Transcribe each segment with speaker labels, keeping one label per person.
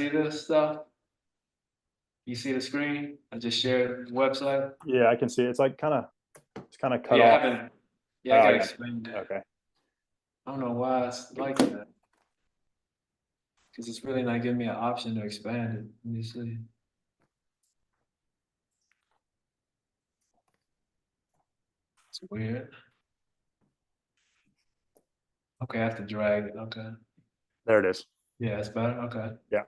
Speaker 1: see this stuff? You see the screen? I just shared the website.
Speaker 2: Yeah, I can see it. It's kind of
Speaker 1: Oh,
Speaker 2: cut
Speaker 1: yeah, I
Speaker 2: off.
Speaker 1: haven't. Yeah,
Speaker 2: Oh,
Speaker 1: I
Speaker 2: I
Speaker 1: gotta
Speaker 2: got
Speaker 1: explain
Speaker 2: it.
Speaker 1: that.
Speaker 2: Okay.
Speaker 1: I don't know why it's like that. Because it's really not giving me an option to expand it. Let me see. It's weird. Okay, I have to drag it. Okay.
Speaker 2: There it is.
Speaker 1: Yeah, it's better. Okay.
Speaker 2: Yeah.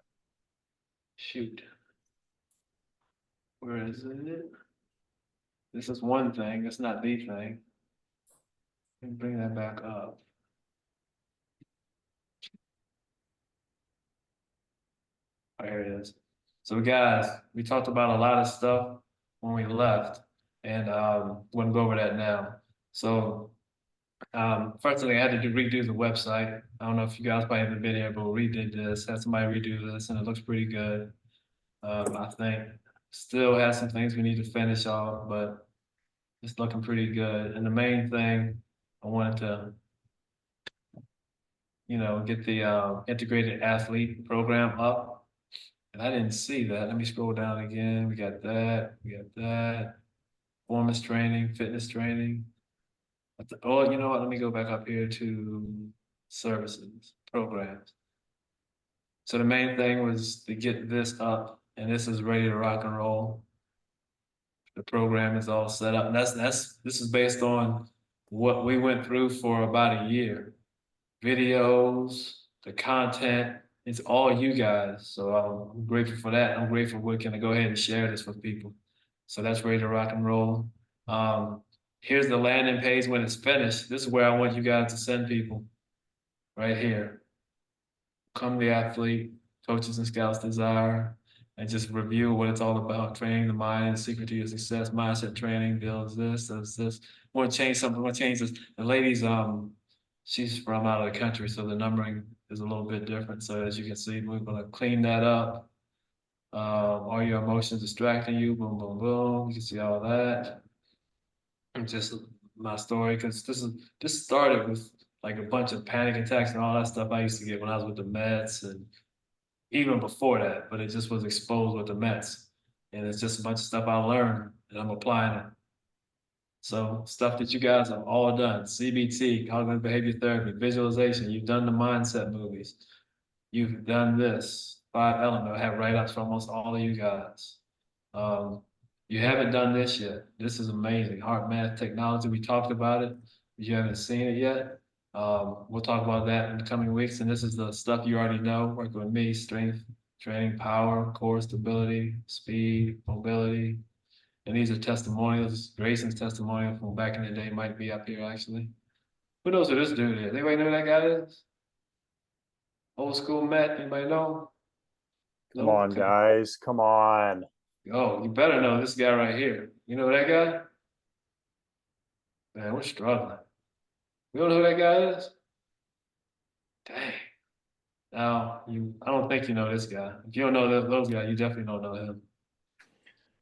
Speaker 1: Shoot. Where is it? This is one thing. It's not the thing. Let me bring that back up. Oh, here it is. So guys, we talked about a lot of stuff when we left, and we're gonna go over that now. So first thing I had to redo the website. I don't know if you guys probably have the video, but we redid this, had somebody redo this, and it looks pretty good. I think still has some things we need to finish off, but it's looking pretty good. And the main thing I wanted to, get the integrated athlete program up. And I didn't see that. Let me scroll down again. We got that. We got that. Performance training, fitness training. Oh, you know what? Let me go back up here to services, programs. So the main thing was to get this up, and this is ready to rock and roll. The program is all set up. And this is based on what we went through for about a year. Videos, the content, it's all you guys. So I'm grateful for that. I'm grateful we can go ahead and share this with people. So that's ready to rock and roll. Um, Here's the landing page when it's finished. This is where I want you guys to send people right here. Come the athlete, coaches and scouts desire, and just review what it's all about. Training the mind and secret to your success. Mindset training builds this, does this. I want to change something. I want to change this. The ladies, she's from out of the country, so the numbering is a little bit different. So as you can see, we're gonna clean that up. Are your emotions distracting you? Boom, boom, boom. You can see all that. And just my story, because this started with like a bunch of panic attacks and all that stuff I used to get when I was with the Mets and even before that, but it just was exposed with the Mets. And it's just a bunch of stuff I learned and I'm applying it. So stuff that you guys have all done, CBT, cognitive behavior therapy, visualization, you've done the mindset movies. You've done this, 5 element. I have write-ups for almost all of you guys. Um, you haven't done this yet. This is amazing. Heart math technology, we talked about it. If you haven't seen it yet, we'll talk about that in the coming weeks. And this is the stuff you already know, working with me, strength, training, power, core stability, speed, mobility. And these are testimonials. Grayson's testimonial from back in the day might be up here actually. Who knows who this dude is? Anybody know who that guy is? Old school Matt, anybody know?
Speaker 2: Come
Speaker 1: No?
Speaker 2: on,
Speaker 1: Okay.
Speaker 2: guys. Come on.
Speaker 1: Oh, you better know this guy right here. You know that guy? Man, we're struggling. You don't know who that guy is? Dang. Now, I don't think you know this guy. If you don't know those guys, you definitely don't know him.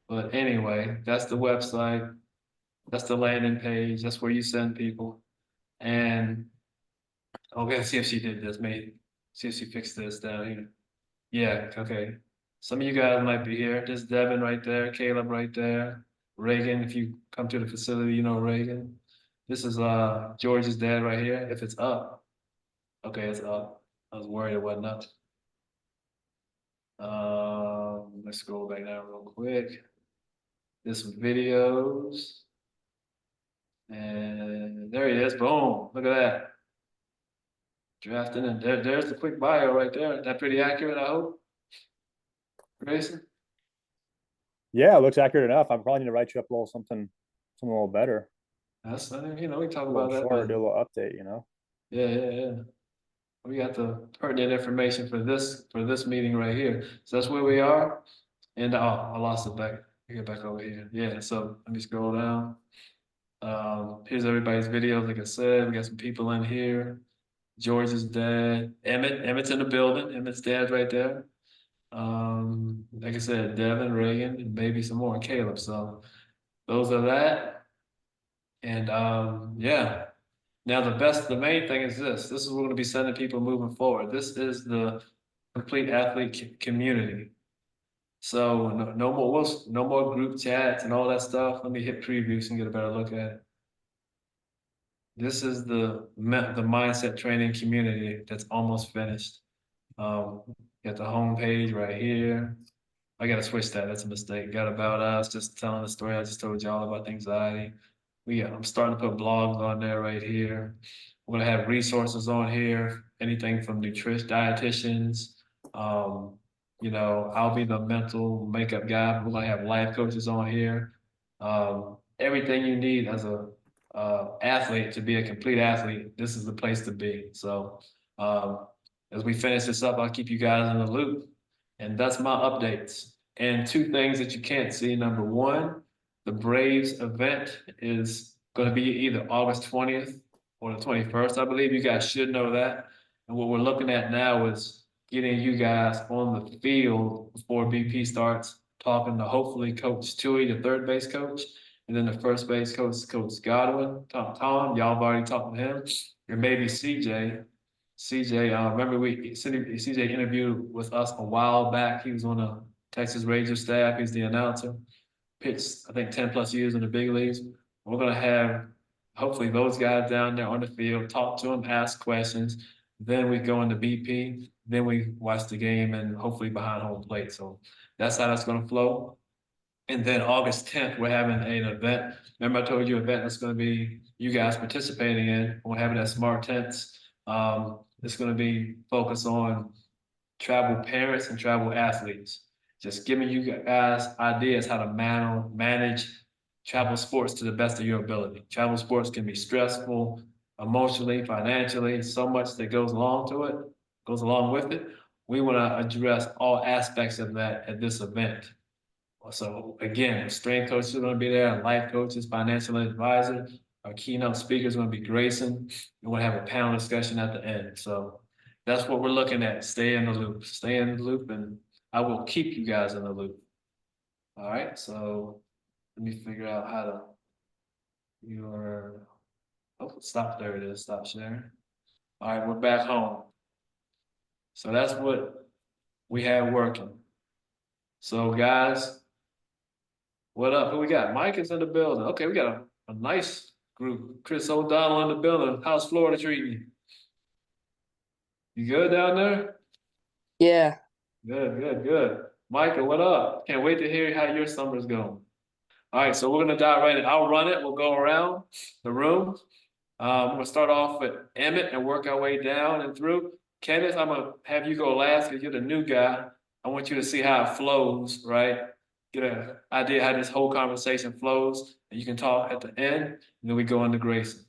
Speaker 1: But anyway, that's the website. That's the landing page. That's where you send people. And okay, see if she did this. Maybe see if she fixed this down here. Yeah, okay. Some of you guys might be here. There's Devin right there, Caleb right there, Reagan. If you come to the facility, you know Reagan. This is George's dad right here. If it's up, okay, it's up. I was worried it wasn't up. Let's scroll back down real quick. There's some videos, and there he is. Boom! Look at that. Drafting, and there's the quick bio right there. Is that pretty accurate? I hope, Grayson.
Speaker 2: Yeah, it looks accurate enough. I'm probably need to write you up a little something a little better,
Speaker 1: That's I mean, we talk
Speaker 2: a little
Speaker 1: about that,
Speaker 2: shorter,
Speaker 1: but
Speaker 2: do a little update.
Speaker 1: yeah, yeah, yeah. We got the pertinent information for this meeting right here. So that's where we are. And I lost it back. Get back over here. Yeah. So let me scroll down. Here's everybody's videos. Like I said, we got some people in here. George's dad, Emmett. Emmett's in the building. Emmett's dad's right there. Like I said, Devin, Reagan, and maybe some more, and Caleb. So those are that. And yeah. Now the main thing is this. This is what we're going to be sending people moving forward. This is the complete athlete community. So no more group chats and all that stuff. Let me hit preview so you can get a better look at it. This is the mindset training community that's almost finished. Got the home page right here. I gotta switch that. That's a mistake. Got about us, just telling the story I just told y'all about the anxiety. I'm starting to put blogs on there right here. We're gonna have resources on here, anything from nutrition, dietitians. Um, I'll be the mental makeup guy. We're gonna have life coaches on here. Everything you need as a athlete to be a complete athlete, this is the place to be. So as we finish this up, I'll keep you guys in the loop. And that's my updates. And two things that you can't see. Number one, the Braves event is going to be either August 20th or the 21st. I believe you guys should know that. And what we're looking at now is getting you guys on the field before BP starts, talking to hopefully Coach Tui, the third base coach, and then the first base coach, Coach Godwin, Tom. Y'all have already talked to him. And maybe CJ. CJ, remember CJ interviewed with us a while back. He was on the Texas Rangers staff. He's the announcer. Pitched, I think, 10 plus years in the big leagues. We're gonna have hopefully those guys down there on the field, talk to them, ask questions. Then we go into BP. Then we watch the game and hopefully behind home plate. So that's how that's gonna flow. And then August 10th, we're having an event. Remember, I told you event that's going to be you guys participating in. We're having that Smart Tents. It's going to be focused on travel parents and travel athletes. Just giving you guys ideas how to manage travel sports to the best of your ability. Travel sports can be stressful, emotionally, financially, so much that goes along to it, goes along with it. We want to address all aspects of that at this event. So again, strength coaches are going to be there, life coaches, financial advisor. Our keynote speaker is going to be Grayson. And we'll have a panel discussion at the end. So that's what we're looking at. Stay in the loop. Stay in the loop, and I will keep you guys in the loop. All right. So let me figure out how to your stop. There it is. Stop sharing. All right, we're back home. So that's what we have working. So guys, what up? Who we got? Mike is in the building. Okay, we got a nice group. Chris O'Donnell in the building. How's Florida treating you? You good down there?
Speaker 3: Yeah.
Speaker 1: Good. Michael, what up? Can't wait to hear how your summer's going. All right, so we're gonna dive right in. I'll run it. We'll go around the room. We're gonna start off with Emmett and work our way down and through. Kenneth, I'm gonna have you go last because you're the new guy. I want you to see how it flows, right? Get an idea how this whole conversation flows, and you can talk at the end, and then we go into Grayson.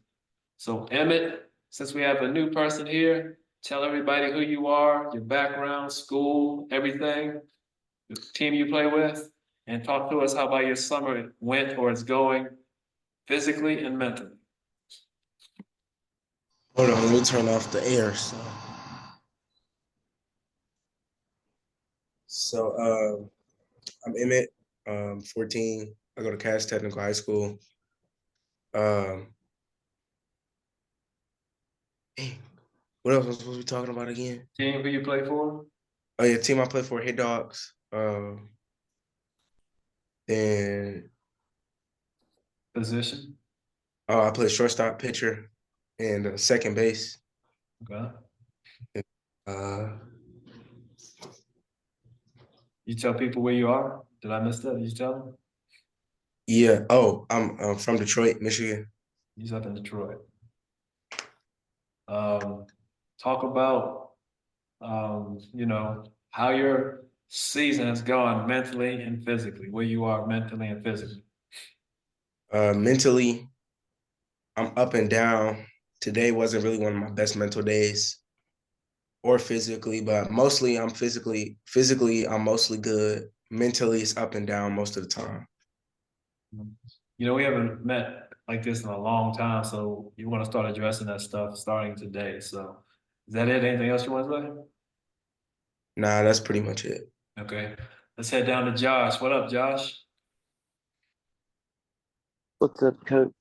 Speaker 1: So Emmett, since we have a new person here, tell everybody who you are, your background, school, everything, the team you play with, and talk to us how about your summer went or is going physically and mentally.
Speaker 4: Hold on, let me turn off the air. I'm Emmett, 14. I go to Cass Technical High School. Dang, what else am I supposed to be talking about again?
Speaker 1: Team who you play for?
Speaker 4: Oh yeah, team I play for, Hey Dogs. And
Speaker 1: Position.
Speaker 4: I play shortstop, pitcher, and second base.
Speaker 1: Okay.
Speaker 4: Uh,
Speaker 1: You tell people where you are? Did I miss that? Did you tell them?
Speaker 4: yeah. Oh, I'm from Detroit, Michigan.
Speaker 1: He's up in Detroit. Talk about how your season has gone mentally and physically, where you are mentally and physically.
Speaker 4: Mentally, I'm up and down. Today wasn't really one of my best mental days. Or physically, but mostly I'm physically I'm mostly good. Mentally it's up and down most of the time.
Speaker 1: We haven't met like this in a long time, so you want to start addressing that stuff starting today. So is that it? Anything else you want to say?
Speaker 4: Nah, that's pretty much it.
Speaker 1: Okay. Let's head down to Josh. What up, Josh?
Speaker 3: What's up, coach?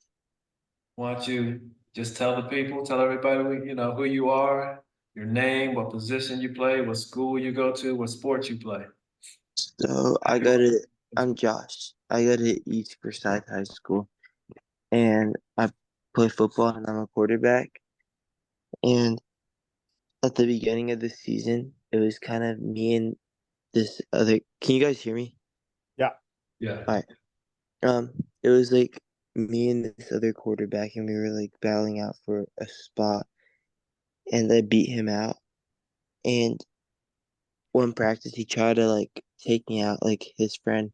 Speaker 1: Why don't you just tell the people, tell everybody, who you are, Your name, what position you play, what school you go to, what sport you play.
Speaker 3: So I'm Josh. I go to East Forsyth High School, and I play football, and I'm a quarterback. And at the beginning of the season, it was kind of me and this other. Can you guys hear me?
Speaker 2: Yeah.
Speaker 1: Yeah.
Speaker 3: All right. It was like me and this other quarterback, and we were like battling out for a spot, and I beat him out. And one practice, he tried to like take me out, like his friend,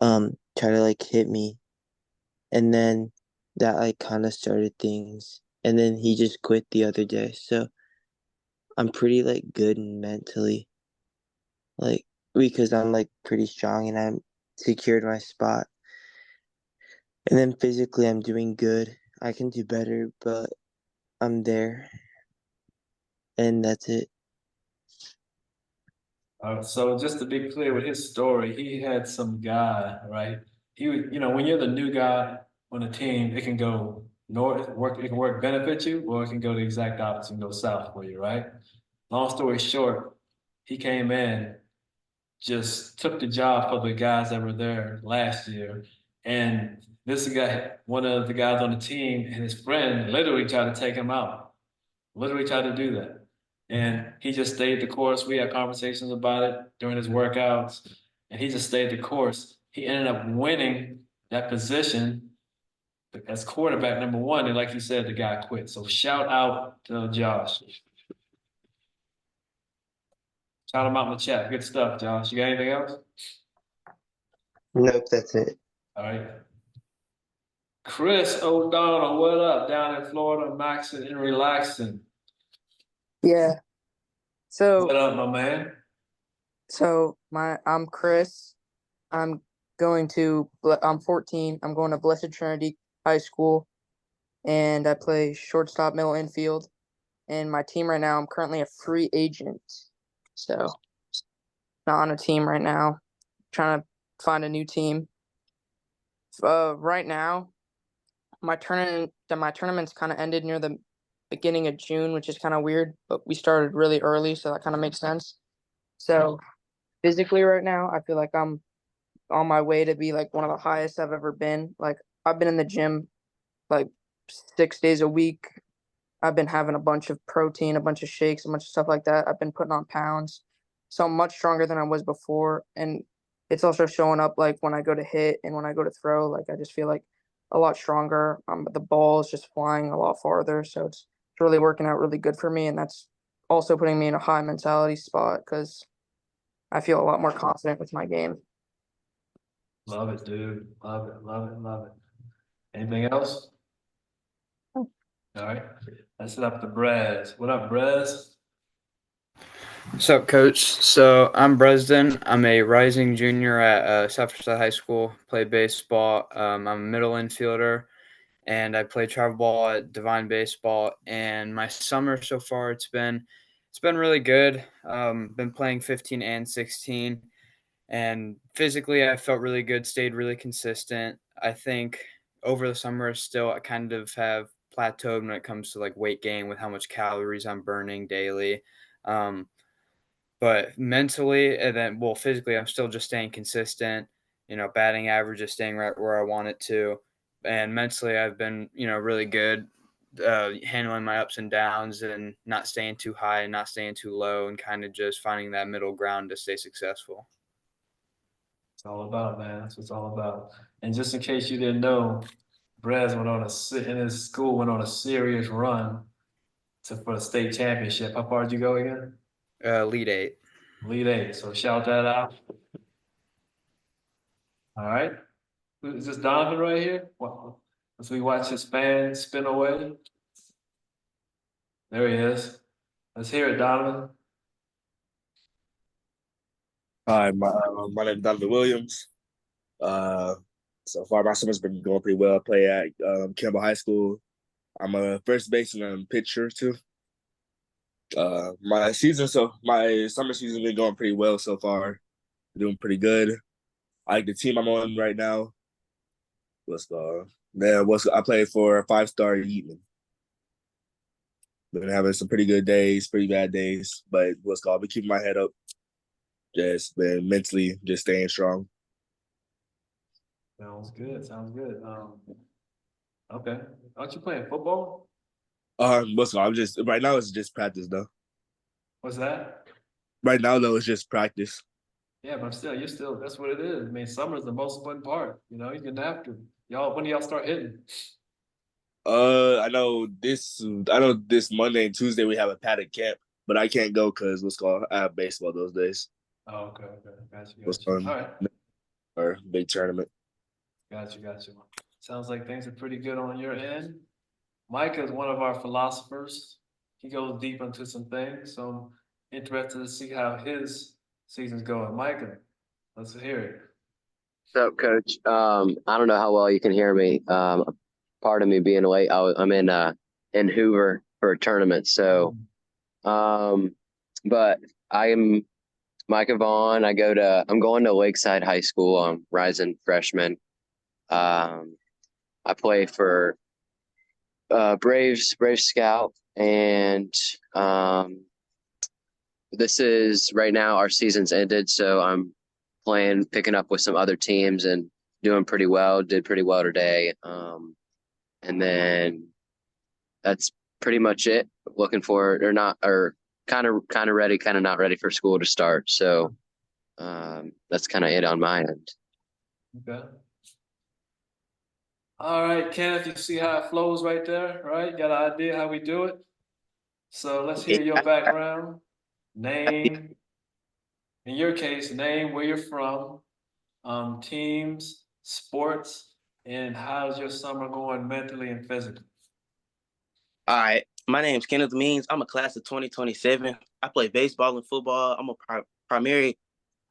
Speaker 3: tried to like hit me, and then that like kind of started things. And then he just quit the other day. So I'm pretty like good mentally, like because I'm like pretty strong and I'm secured my spot. And then physically, I'm doing good. I can do better, but I'm there, and that's it.
Speaker 1: So just to be clear with his story, he had some guy, right? He would, when you're the new guy on a team, it can go north, it can work benefit you, or it can go the exact opposite and go south for you, right? Long story short, he came in, just took the job for the guys that were there last year. And this guy, one of the guys on the team and his friend literally tried to take him out, literally tried to do that. And he just stayed the course. We had conversations about it during his workouts, and he just stayed the course. He ended up winning that position as quarterback number one. And like you said, the guy quit. So shout out to Josh. Shout him out in the chat. Good stuff, Josh. You got anything else?
Speaker 3: Nope, that's it.
Speaker 1: All right. Chris O'Donnell, what up? Down in Florida, maxing and relaxing.
Speaker 5: Yeah.
Speaker 1: What
Speaker 5: So
Speaker 1: up, my man?
Speaker 5: I'm Chris. I'm I'm 14. I'm going to Blessed Trinity High School, and I play shortstop, middle infield. And my team right now, I'm currently a free agent. So not on a team right now. Trying to find a new team. Right now, my tournament's kind of ended near the beginning of June, which is kind of weird, but we started really early, so that kind of makes sense. So physically right now, I feel like I'm on my way to be like one of the highest I've ever been. Like I've been in the gym like 6 days a week. I've been having a bunch of protein, a bunch of shakes, a bunch of stuff like that. I've been putting on pounds. So I'm much stronger than I was before. And it's also showing up like when I go to hit and when I go to throw, like I just feel like a lot stronger. The ball is just flying a lot farther. So it's really working out really good for me. And that's also putting me in a high mentality spot because I feel a lot more confident with my game.
Speaker 1: Love it, dude. Love it, love it, love it. Anything else? All right. Let's hit up the Brez. What up, Brez?
Speaker 6: What's up, Coach? So I'm Bresden. I'm a rising junior at South Forsyth High School. Play baseball. I'm a middle infielder, and I play travel ball at Divine Baseball. And my summer so far, it's been really good. Been playing 15 and 16, and physically I felt really good. Stayed really consistent. I think over the summer still I kind of have plateaued when it comes to like weight gain with how much calories I'm burning daily. Um, but mentally and then physically, I'm still just staying consistent. Batting average is staying right where I want it to. And mentally, I've been, really good handling my ups and downs and not staying too high and not staying too low and kind of just finding that middle ground to stay successful.
Speaker 1: It's all about, man. That's what it's all about. And just in case you didn't know, Brez in his school went on a serious run for the state championship. How far did you go again?
Speaker 6: Lead eight.
Speaker 1: Lead eight. So shout that out. All right. Is this Donovan right here? Well, as we watch his fan spin away. There he is. Let's hear it, Donovan.
Speaker 7: Hi, my name is Donovan Williams. Uh, so far, my summer's been going pretty well. I play at Campbell High School. I'm a first baseman and pitcher too. My summer season been going pretty well so far. Doing pretty good. I like the team I'm on right now. I play for 5-star Yeatman. Been having some pretty good days, pretty bad days, but what's called, been keeping my head up. Just been mentally just staying strong.
Speaker 1: Sounds good. Sounds good. Okay. Aren't you playing football?
Speaker 7: What's called, I'm just right now it's just practice though.
Speaker 1: What's that?
Speaker 7: Right now though, it's just practice.
Speaker 1: Yeah, but you're still, that's what it is. I mean, summer's the most fun part, you know, you're getting after it. Y'all, when do y'all start hitting?
Speaker 7: I know this Monday and Tuesday we have a paddock camp, but I can't go because what's called, I have baseball those days.
Speaker 1: Oh, okay, okay. Gotcha,
Speaker 7: What's
Speaker 1: gotcha.
Speaker 7: fun
Speaker 1: All right.
Speaker 7: or big tournament.
Speaker 1: Gotcha, gotcha. Sounds like things are pretty good on your end. Mike is one of our philosophers. He goes deep into some things, so I'm interested to see how his season's going. Micah, let's hear it.
Speaker 8: What's up, Coach? I don't know how well you can hear me. Part of me being late, I'm in Hoover for a tournament. So, but I am Micah Vaughn. I'm going to Lakeside High School. I'm rising freshman. I play for Brave Scout, and this is right now our season's ended, so I'm picking up with some other teams and doing pretty well. Did pretty well today. And then that's pretty much it. Looking forward or not, or kind of ready, kind of not ready for school to start. So that's kind of it on my end.
Speaker 1: Okay. All right, Kenneth, you see how it flows right there, right? Got an idea how we do it? So let's hear your background, name, in your case, name, where you're from, teams, sports, and how's your summer going mentally and physically?
Speaker 9: All right. My name's Kenneth Means. I'm a class of 2027. I play baseball and football. I'm a primary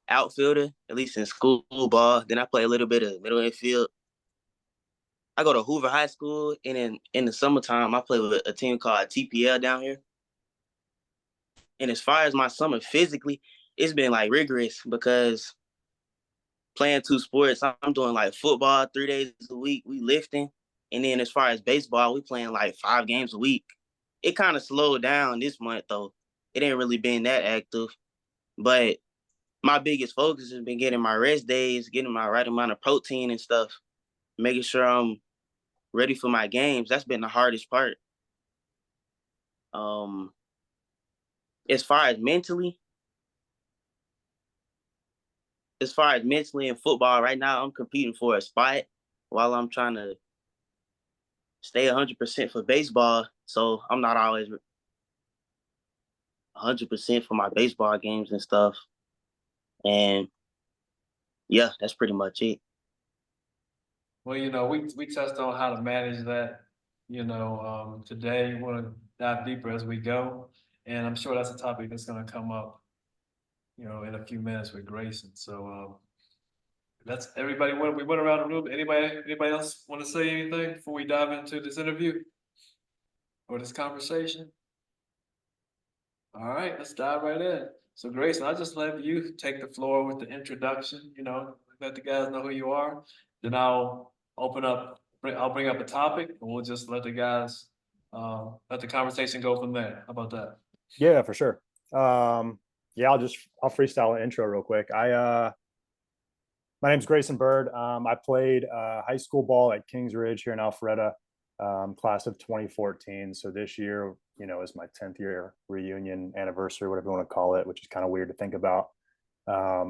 Speaker 9: outfielder, at least in school ball. Then I play a little bit of middle infield. I go to Hoover High School, and in the summertime, I play with a team called TPL down here. And as far as my summer physically, it's been like rigorous because playing two sports, I'm doing like football 3 days a week. We lifting. And then as far as baseball, we playing like 5 games a week. It kind of slowed down this month though. It ain't really been that active. But my biggest focus has been getting my rest days, getting my right amount of protein and stuff, making sure I'm ready for my games. That's been the hardest part. Um, as far as mentally, in football right now, I'm competing for a spot while I'm trying to stay 100% for baseball. So I'm not always 100% for my baseball games and stuff. And yeah, that's pretty much it.
Speaker 1: Well, you know, we touched on how to manage that, today. We want to dive deeper as we go. And I'm sure that's a topic that's going to come up, in a few minutes with Grayson. So that's everybody. We went around the room. Anybody else want to say anything before we dive into this interview or this conversation? All right, let's dive right in. So Grayson, I'll just let you take the floor with the introduction, let the guys know who you are. Then I'll bring up a topic and we'll just let the guys, let the conversation go from there. How about that?
Speaker 2: Yeah, for sure. Yeah, I'll freestyle an intro real quick. My name's Grayson Byrd. I played high school ball at Kings Ridge here in Alpharetta, class of 2014. So this year, is my 10th year reunion anniversary, whatever you want to call it, which is kind of weird to think about. I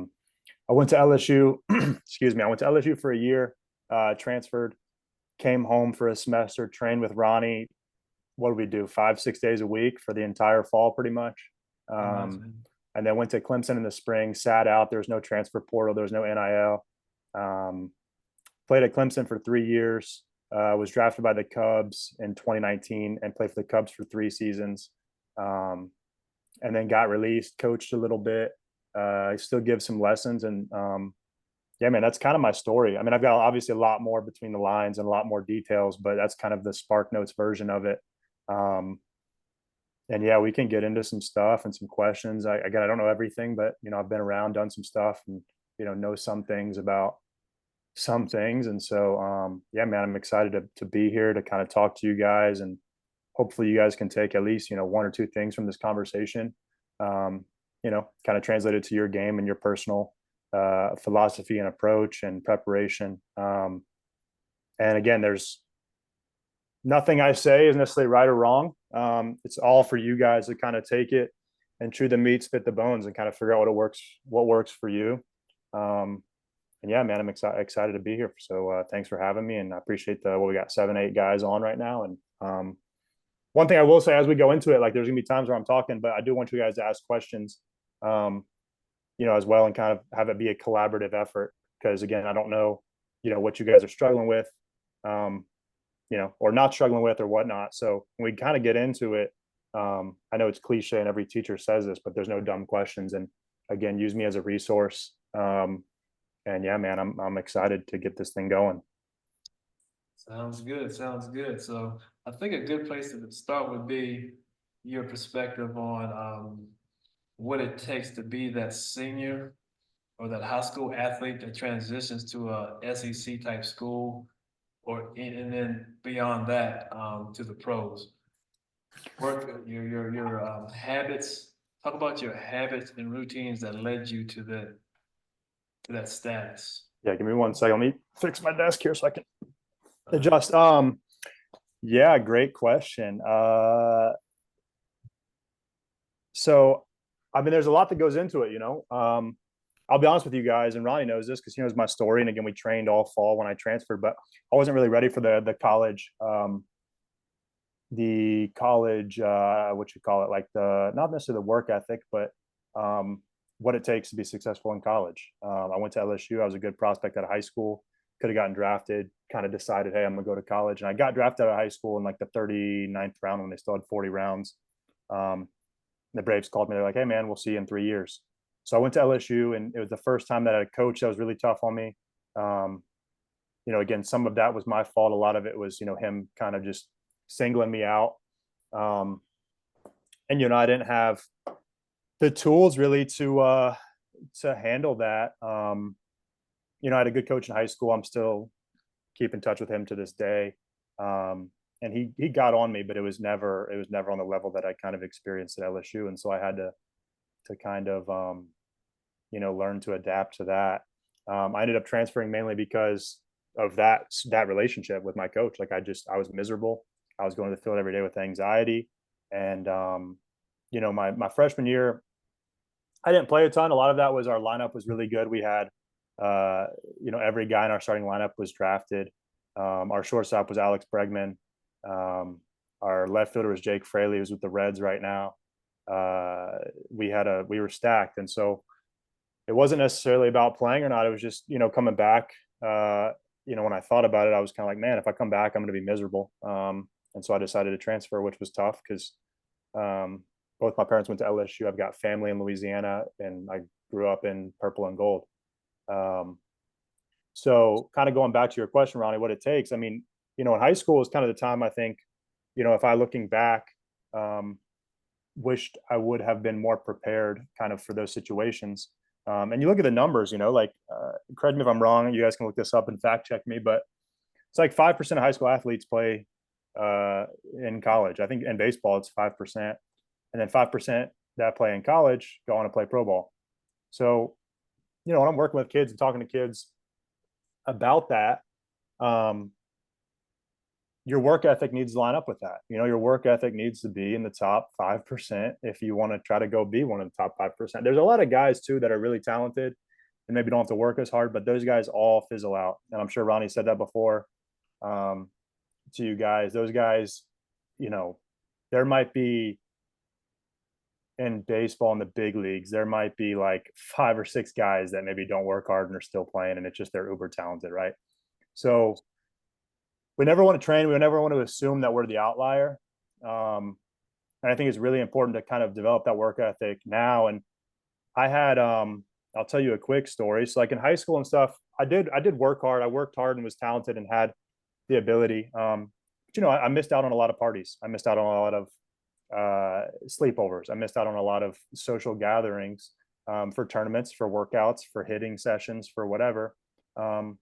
Speaker 2: went to LSU, excuse me. I went to LSU for a year, transferred, came home for a semester, trained with Ronnie. What did we do? 5-6 days a week for the entire fall, pretty much. And then went to Clemson in the spring, sat out. There was no transfer portal. There was no NIL. Played at Clemson for 3 years. Was drafted by the Cubs in 2019 and played for the Cubs for 3 seasons. And then got released, coached a little bit. I still give some lessons. And yeah, man, that's kind of my story. I mean, I've got obviously a lot more between the lines and a lot more details, but that's kind of the Spark Notes version of it. And yeah, we can get into some stuff and some questions. I don't know everything, but I've been around, done some stuff, and know some things about some things. And so yeah, man, I'm excited to be here to kind of talk to you guys and hopefully you guys can take at least, one or two things from this conversation, kind of translate it to your game and your personal philosophy and approach and preparation. And again, there's nothing I say is necessarily right or wrong. It's all for you guys to kind of take it and chew the meat, spit the bones, and kind of figure out what works for you. And yeah, man, I'm excited to be here. So thanks for having me, and I appreciate we got 7, 8 guys on right now. And one thing I will say as we go into it, like there's gonna be times where I'm talking, but I do want you guys to ask questions, as well, and kind of have it be a collaborative effort. Because again, I don't know, what you guys are struggling with, or not struggling with or whatnot. So when we kind of get into it, I know it's cliche and every teacher says this, but there's no dumb questions. And again, use me as a resource. And yeah, man, I'm excited to get this thing going.
Speaker 1: Sounds good. Sounds good. So I think a good place to start would be your perspective on what it takes to be that senior or that high school athlete that transitions to a SEC type school, and then beyond that to the pros. Work your habits. Talk about your habits and routines that led you to that status.
Speaker 2: Yeah, give me 1 second. Let me fix my desk here so I can
Speaker 1: Uh,
Speaker 2: adjust. Yeah, great question. So I mean, there's a lot that goes into it, I'll be honest with you guys, and Ronnie knows this because he knows my story. And again, we trained all fall when I transferred, but I wasn't really ready for the college, what you call it, like not necessarily the work ethic, but what it takes to be successful in college. I went to LSU. I was a good prospect out of high school. Could have gotten drafted. Kind of decided, hey, I'm gonna go to college, and I got drafted out of high school in like the 39th round when they still had 40 rounds. The Braves called me. They're like, hey, man, we'll see you in 3 years. So I went to LSU, and it was the first time that I had a coach that was really tough on me. Again, some of that was my fault. A lot of it was, him kind of just singling me out. And, I didn't have the tools really to handle that. I had a good coach in high school. I'm still keep in touch with him to this day. And he got on me, but it was never on the level that I kind of experienced at LSU. And so I had to kind of, learn to adapt to that. I ended up transferring mainly because of that relationship with my coach. Like I was miserable. I was going to the field every day with anxiety. And, my freshman year, I didn't play a ton. A lot of that was our lineup was really good. We had, every guy in our starting lineup was drafted. Our shortstop was Alex Bregman. Our left fielder was Jake Fraley, who's with the Reds right now. We were stacked. And so it wasn't necessarily about playing or not. It was just, coming back, when I thought about it, I was kind of like, man, if I come back, I'm going to be miserable. And so I decided to transfer, which was tough because both my parents went to LSU. I've got family in Louisiana, and I grew up in purple and gold. So kind of going back to your question, Ronnie, what it takes. I mean, in high school is kind of the time I think, if I looking back, wished I would have been more prepared kind of for those situations. And you look at the numbers, correct me if I'm wrong, you guys can look this up and fact check me, but it's like 5% of high school athletes play in college. I think in baseball, it's 5%. And then 5% that play in college go on to play pro ball. So, when I'm working with kids and talking to kids about that, your work ethic needs to line up with that. Your work ethic needs to be in the top 5% if you want to try to go be one of the top 5%. There's a lot of guys too that are really talented and maybe don't have to work as hard, but those guys all fizzle out. And I'm sure Ronnie said that before to you guys. Those guys, there might be in baseball in the big leagues, there might be like 5 or 6 guys that maybe don't work hard and are still playing, and it's just they're uber talented, right? So we never want to train. We never want to assume that we're the outlier. And I think it's really important to kind of develop that work ethic now. And I had, I'll tell you a quick story. So like in high school and stuff, I did work hard. I worked hard and was talented and had the ability. But, I missed out on a lot of parties. I missed out on a lot of sleepovers. I missed out on a lot of social gatherings for tournaments, for workouts, for hitting sessions, for whatever. And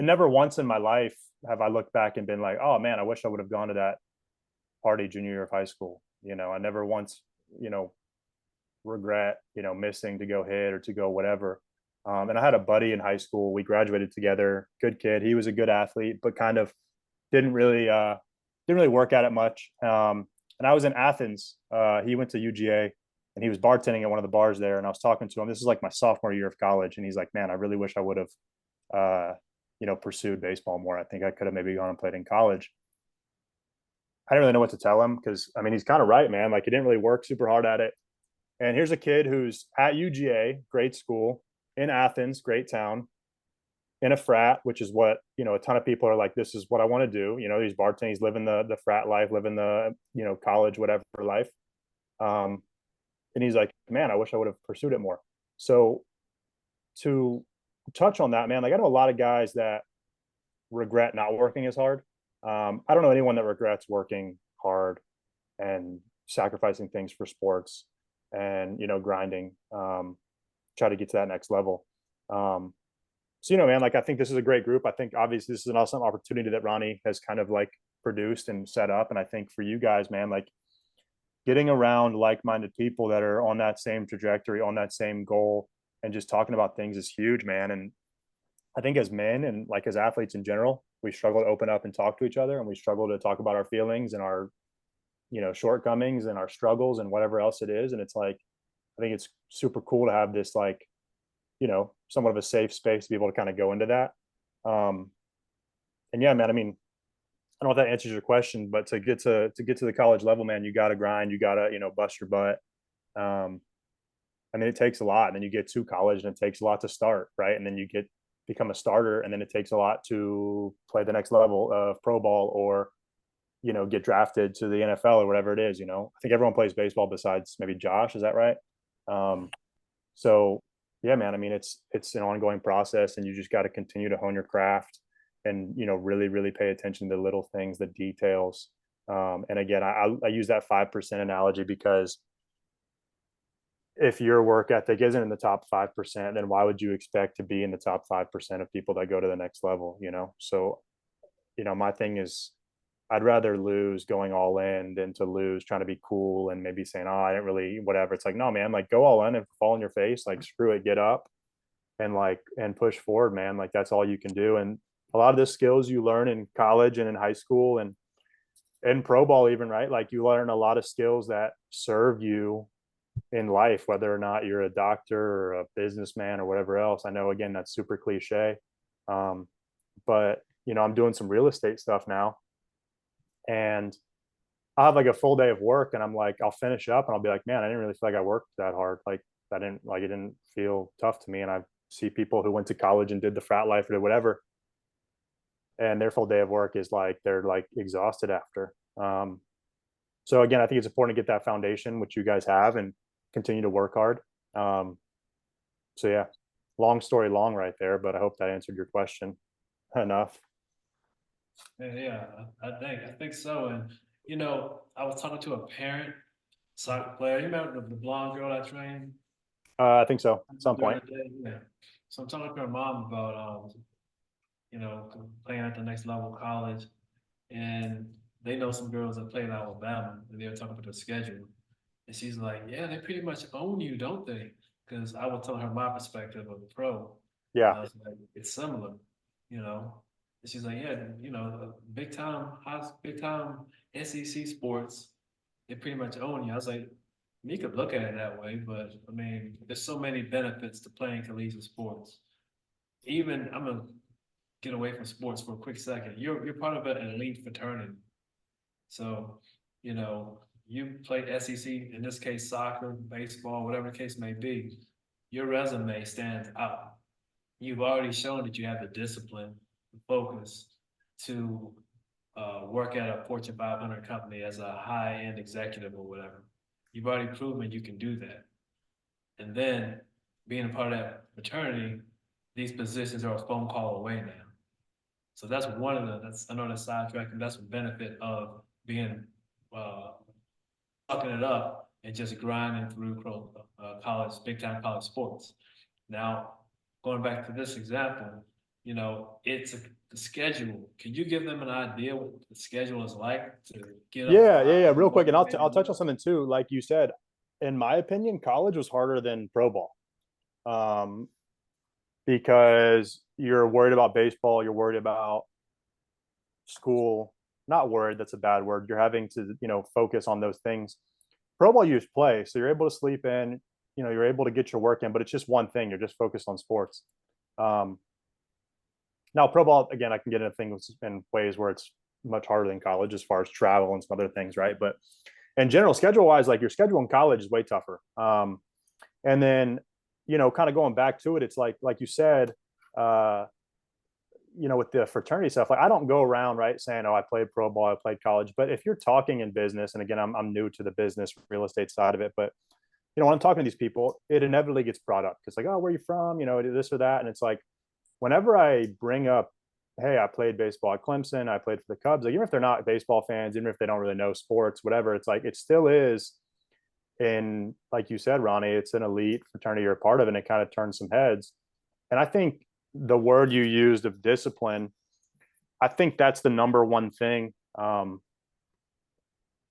Speaker 2: never once in my life have I looked back and been like, oh man, I wish I would have gone to party junior year of high school. I never once, regret, missing to go hit or to go whatever. And I had a buddy in high school. We graduated together. Good kid. He was a good athlete, but kind of didn't really work at it much. And I was in Athens. He went to UGA, and he was bartending at one of the bars there. And I was talking to him. This is like my sophomore year of college, and he's like, "Man, I really wish I would have, pursued baseball more. I think I could have maybe gone and played in college." I didn't really know what to tell him because I mean he's kind of right, man. Like he didn't really work super hard at it. And here's a kid who's at UGA, great school, in Athens, great town, in a frat, which is what, a ton of people are like, this is what I want to do. These bartenders living the frat life, living the, college, whatever life. And he's like, man, I wish I would have pursued it more. So to touch on that, man, like I know a lot of guys that regret not working as hard. I don't know anyone that regrets working hard and sacrificing things for sports and grinding, try to get to that next level. So man, like I think this is a great group. I think obviously this is an awesome opportunity that Ronnie has kind of like produced and set up. And I think for you guys, man, like getting around like-minded people that are on that same trajectory, on that same goal, and just talking about things is huge, man. And I think as men and like as athletes in general, we struggle to open up and talk to each other, and we struggle to talk about our feelings and our shortcomings and our struggles and whatever else it is. And it's like I think it's super cool to have this like somewhat of a safe space to be able to kind of go into that. And yeah, man, I mean, I don't know if that answers your question, but to get to the college level, man, you got to grind, you got to bust your butt. I mean, it takes a lot, and then you get to college, and it takes a lot to start, right? And then you become a starter, and then it takes a lot to play the next level of pro ball or get drafted to the NFL or whatever it is. I think everyone plays baseball besides maybe Josh. Is that right? So yeah, man, I mean, it's an ongoing process, and you just got to continue to hone your craft and, really, really pay attention to the little things, the details. And again, I use that 5% analogy because if your work ethic isn't in the top 5%, then why would you expect to be in the top 5% of people that go to the next level, So, my thing is I'd rather lose going all in than to lose trying to be cool and maybe saying, oh, I didn't really, whatever. It's like, no, man, like go all in and fall on your face, like screw it, get up and push forward, man. Like that's all you can do. And a lot of the skills you learn in college and in high school and in pro ball, even, right? Like you learn a lot of skills that serve you in life, whether or not you're a doctor or a businessman or whatever else. I know, again, that's super cliche. But, I'm doing some real estate stuff now. And I'll have like a full day of work and I'm like, I'll finish up and I'll be like, man, I didn't really feel like I worked that hard. Like it didn't feel tough to me. And I see people who went to college and did the frat life or whatever, and their full day of work is like, they're like exhausted after. So again, I think it's important to get that foundation, which you guys have, and continue to work hard. So yeah, long story long right there, but I hope that answered your question enough.
Speaker 1: Yeah, I think so. And I was talking to a parent soccer player. You remember the blonde girl I trained
Speaker 2: I think so, at some
Speaker 1: during
Speaker 2: point.
Speaker 1: the day? Yeah. So I'm talking to her mom about playing at the next level of college, and they know some girls that play in Alabama, and they were talking about their schedule. And she's like, yeah, they pretty much own you, don't they? Because I was telling her my perspective of the pro.
Speaker 2: Yeah.
Speaker 1: I was like, it's similar, you know. And she's like, yeah, big time SEC sports, they pretty much own you. I was like, you could look at it that way, but I mean, there's so many benefits to playing collegiate sports. Even I'm gonna get away from sports for a quick second. You're part of an elite fraternity. So, you play SEC, in this case, soccer, baseball, whatever the case may be, your resume stands out. You've already shown that you have the discipline, the focus to work at a Fortune 500 company as a high-end executive or whatever. You've already proven you can do that. And then being a part of that fraternity, these positions are a phone call away now. So that's one of I know that's sidetrack, and that's a benefit of being sucking it up and just grinding through college, big time college sports. Now, going back to this example, it's the schedule. Can you give them an idea what the schedule is like to get up?
Speaker 2: Yeah. Real quick, and I'll touch on something too. Like you said, in my opinion, college was harder than pro ball, because you're worried about baseball, you're worried about school. Not worried, that's a bad word. You're having to focus on those things. Pro ball, you just play, so you're able to sleep in. You're able to get your work in, but it's just one thing. You're just focused on sports. Now, pro ball, again, I can get into things in ways where it's much harder than college as far as travel and some other things, right? But in general, schedule wise, like your schedule in college is way tougher. And then, kind of going back to it, it's like you said, with the fraternity stuff, like I don't go around, right, saying, oh, I played pro ball, I played college. But if you're talking in business, and again, I'm new to the business real estate side of it, but when I'm talking to these people, it inevitably gets brought up. It's like, oh, where are you from? This or that. And it's like, whenever I bring up, hey, I played baseball at Clemson, I played for the Cubs, like, even if they're not baseball fans, even if they don't really know sports, whatever, it's like, it still is. And like you said, Ronnie, it's an elite fraternity you're a part of, and it kind of turns some heads. And I think the word you used of discipline, I think that's the number one thing,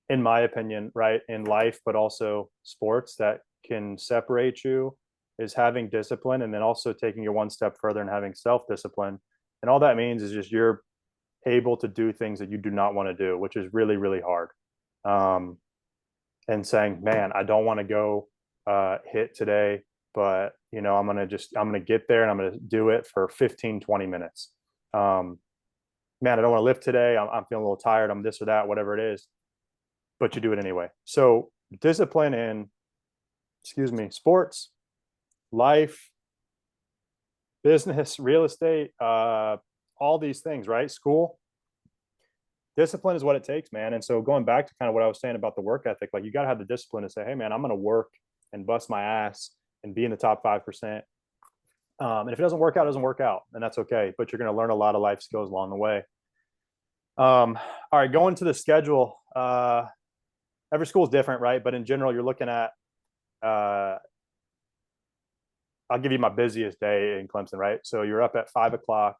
Speaker 2: in my opinion, right, in life, but also sports, that can separate you, is having discipline, and then also taking it one step further and having self-discipline. And all that means is just you're able to do things that you do not want to do, which is really, really hard. And saying, man, I don't want to go hit today, but I'm going to get there and I'm going to do it for 15, 20 minutes. Man, I don't want to lift today. I'm feeling a little tired. I'm this or that, whatever it is, but you do it anyway. So discipline in, sports, life, business, real estate, all these things, right? School, discipline is what it takes, man. And so going back to kind of what I was saying about the work ethic, like you got to have the discipline to say, hey, man, I'm going to work and bust my ass and be in the top 5%. And if it doesn't work out, it doesn't work out, and that's okay. But you're going to learn a lot of life skills along the way. All right, going to the schedule. Every school is different, right? But in general, you're looking at, I'll give you my busiest day in Clemson, right? So you're up at 5:00.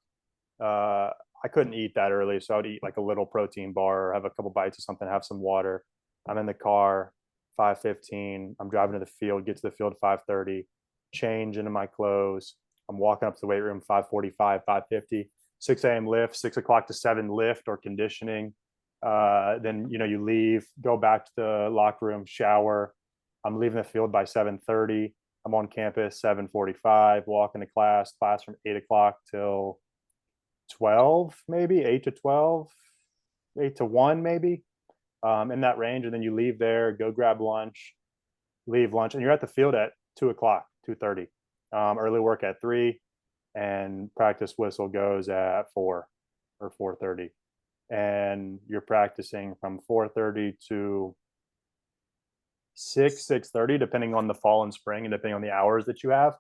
Speaker 2: I couldn't eat that early, so I would eat like a little protein bar or have a couple bites of something, have some water. I'm in the car, 5:15. I'm driving to the field, get to the field 5:30, change into my clothes. I'm walking up to the weight room 5:45, 5:50, 6 a.m. lift, 6 o'clock to 7 lift or conditioning. Then, you leave, go back to the locker room, shower. I'm leaving the field by 7:30. I'm on campus 7:45, walking to class from 8:00 till 12, maybe 8 to 12, 8 to 1, maybe, in that range. And then you leave there, go grab lunch, leave lunch, and you're at the field at 2:00, 2:30. Early work at 3, and practice whistle goes at 4 or 4:30. And you're practicing from 4:30 to 6:30, depending on the fall and spring and depending on the hours that you have.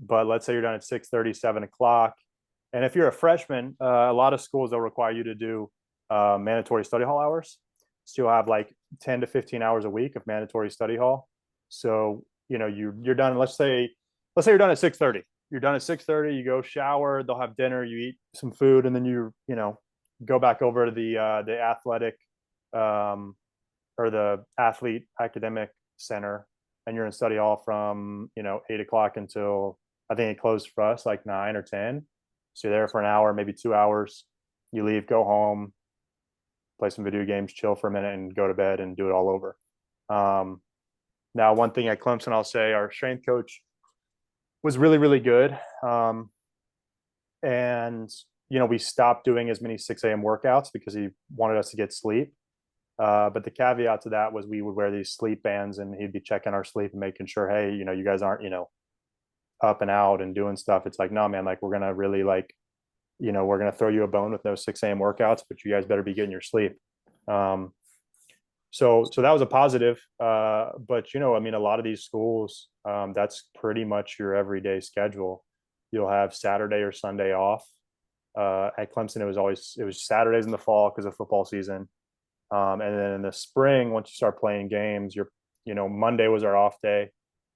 Speaker 2: But let's say you're done at 6:30, 7:00. And if you're a freshman, a lot of schools, they'll require you to do mandatory study hall hours. So you'll have like 10 to 15 hours a week of mandatory study hall. So, you're done. Let's say you're done at 6:30. You're done at 6:30, you go shower, they'll have dinner, you eat some food, and then you go back over to the athletic, or the athlete academic center, and you're in study hall from 8:00 until, I think it closed for us like 9 or 10. So you're there for an hour, maybe 2 hours. You leave, go home, play some video games, chill for a minute, and go to bed and do it all over. Now, one thing at Clemson, I'll say, our strength coach was really, really good. And we stopped doing as many 6 a.m. workouts because he wanted us to get sleep. But the caveat to that was we would wear these sleep bands, and he'd be checking our sleep and making sure, hey, you guys aren't, up and out and doing stuff. It's like, no, man, like we're going to really we're going to throw you a bone with no 6 a.m. workouts, but you guys better be getting your sleep. So that was a positive. But, a lot of these schools, that's pretty much your everyday schedule. You'll have Saturday or Sunday off. At Clemson, it was Saturdays in the fall because of football season. And then in the spring, once you start playing games, Monday was our off day.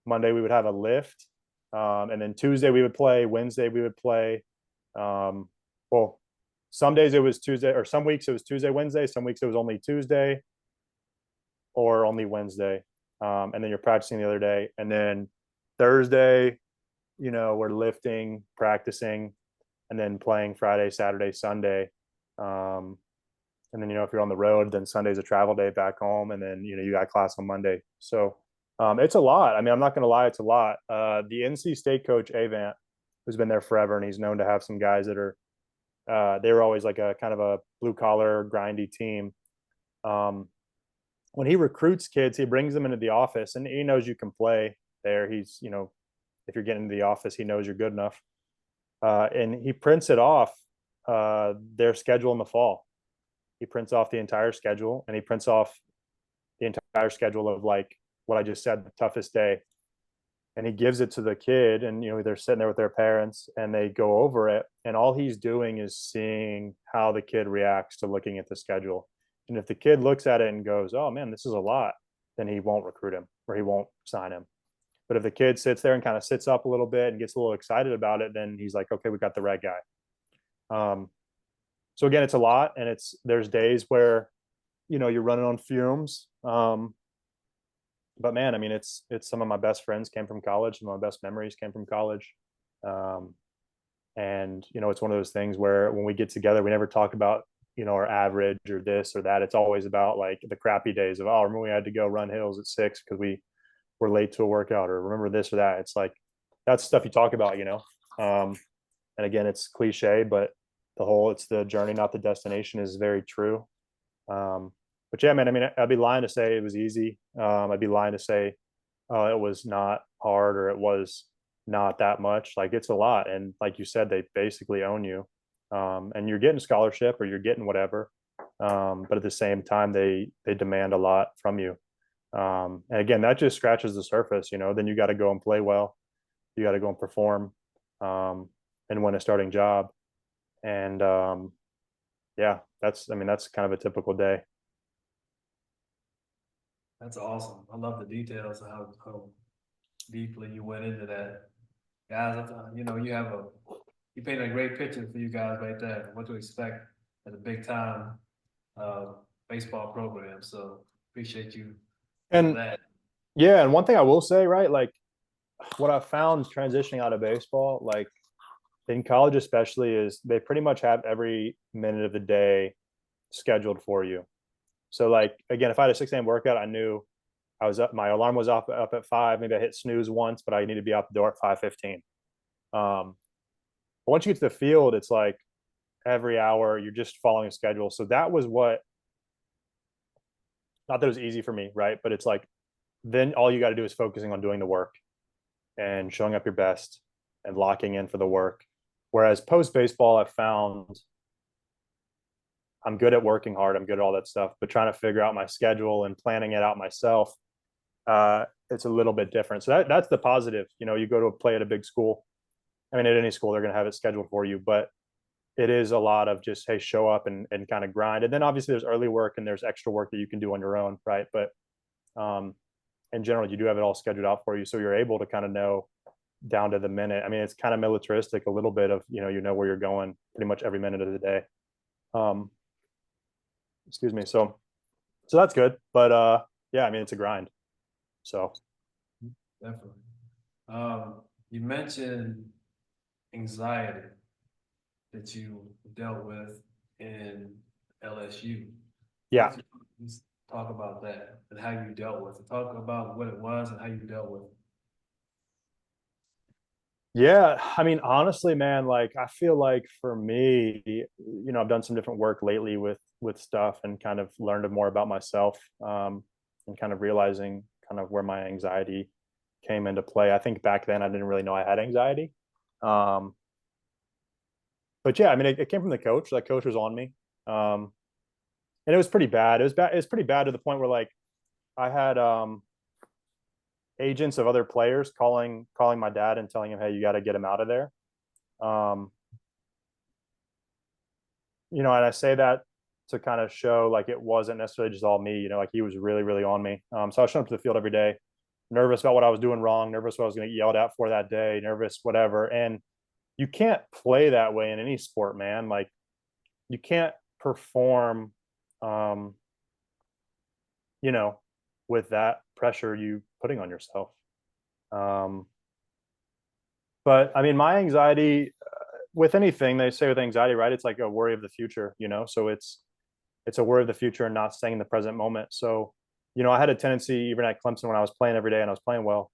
Speaker 2: Monday we would have a lift, And then Tuesday we would play, Wednesday we would play. Well, some days it was Tuesday, or some weeks it was Tuesday, Wednesday. Some weeks it was only Tuesday or only Wednesday. And then you're practicing the other day. And then Thursday, we're lifting, practicing, and then playing Friday, Saturday, Sunday. And then, if you're on the road, then Sunday's a travel day back home. And then, you got class on Monday. So it's a lot. I mean, I'm not going to lie, it's a lot. The NC State coach, Avant, who's been there forever, and he's known to have some guys that are, they were always like a kind of a blue collar, grindy team. When he recruits kids, he brings them into the office, and he knows you can play there. He's, if you're getting into the office, he knows you're good enough. And he prints it off, their schedule in the fall. He prints off the entire schedule, and he prints off the entire schedule of, like what I just said, the toughest day. And he gives it to the kid, and they're sitting there with their parents, and they go over it, and all he's doing is seeing how the kid reacts to looking at the schedule. And if the kid looks at it and goes, "Oh man, this is a lot," then he won't recruit him, or he won't sign him. But if the kid sits there and kind of sits up a little bit and gets a little excited about it, then he's like, "Okay, we got the right guy." So again, it's a lot, and there's days where you're running on fumes. But man, I mean, it's some of my best friends came from college. Some of my best memories came from college. And it's one of those things where when we get together, we never talk about our average or this or that. It's always about like the crappy days of, oh, remember we had to go run hills at 6 because we were late to a workout, or remember this or that. It's like that's stuff you talk about. And again, it's cliche, but it's the journey, not the destination, is very true. But yeah, man, I mean, I'd be lying to say it was easy. I'd be lying to say it was not hard, or it was not that much. Like, it's a lot. And like you said, they basically own you. And you're getting a scholarship, or you're getting whatever. But at the same time, they demand a lot from you. And again, that just scratches the surface, then you got to go and play well. You got to go and perform, and win a starting job. And yeah, that's kind of a typical day.
Speaker 1: That's awesome. I love the details of how deeply you went into that. Guys, I thought, you painted a great picture for you guys right there, what to expect at a big time baseball program. So appreciate you
Speaker 2: And
Speaker 1: that.
Speaker 2: Yeah, and one thing I will say, right, like what I found transitioning out of baseball, like in college especially, is they pretty much have every minute of the day scheduled for you. So like, again, if I had a 6 a.m. workout, I knew I was up, my alarm was up at 5. Maybe I hit snooze once, but I need to be out the door at 5:15. But once you get to the field, it's like every hour you're just following a schedule. So that was not that it was easy for me, right? But it's like, then all you got to do is focusing on doing the work and showing up your best and locking in for the work. Whereas post baseball, I've found I'm good at working hard. I'm good at all that stuff, but trying to figure out my schedule and planning it out myself, it's a little bit different. So that's the positive. You go to play at a big school. I mean, at any school, they're going to have it scheduled for you, but it is a lot of just, hey, show up and kind of grind. And then obviously there's early work and there's extra work that you can do on your own, right? But in general, you do have it all scheduled out for you, so you're able to kind of know down to the minute. I mean, it's kind of militaristic a little bit of where you're going pretty much every minute of the day. Excuse me. So that's good, but yeah, I mean, it's a grind. So
Speaker 1: Definitely. You mentioned anxiety that you dealt with in LSU.
Speaker 2: yeah.
Speaker 1: Let's talk about that and how you dealt with it. Talk about what it was and how you dealt with it.
Speaker 2: Yeah, I mean, honestly, man, like I feel like for me, I've done some different work lately with stuff, and kind of learned more about myself, and kind of realizing kind of where my anxiety came into play. I think back then I didn't really know I had anxiety. But yeah, I mean, it came from the coach. That coach was on me. And it was pretty bad. It was pretty bad to the point where like I had agents of other players calling my dad and telling him, hey, you got to get him out of there. And I say that to kind of show like it wasn't necessarily just all me, like he was really, really on me. So I was showing up to the field every day, nervous about what I was doing wrong, nervous what I was going to get yelled at for that day, nervous, whatever. And you can't play that way in any sport, man. Like you can't perform, you know, with that pressure you putting on yourself. But I mean, my anxiety with anything they say with anxiety, right? It's like a worry of the future, you know? So it's a worry of the future and not staying in the present moment. So, you know, I had a tendency even at Clemson when I was playing every day and I was playing well,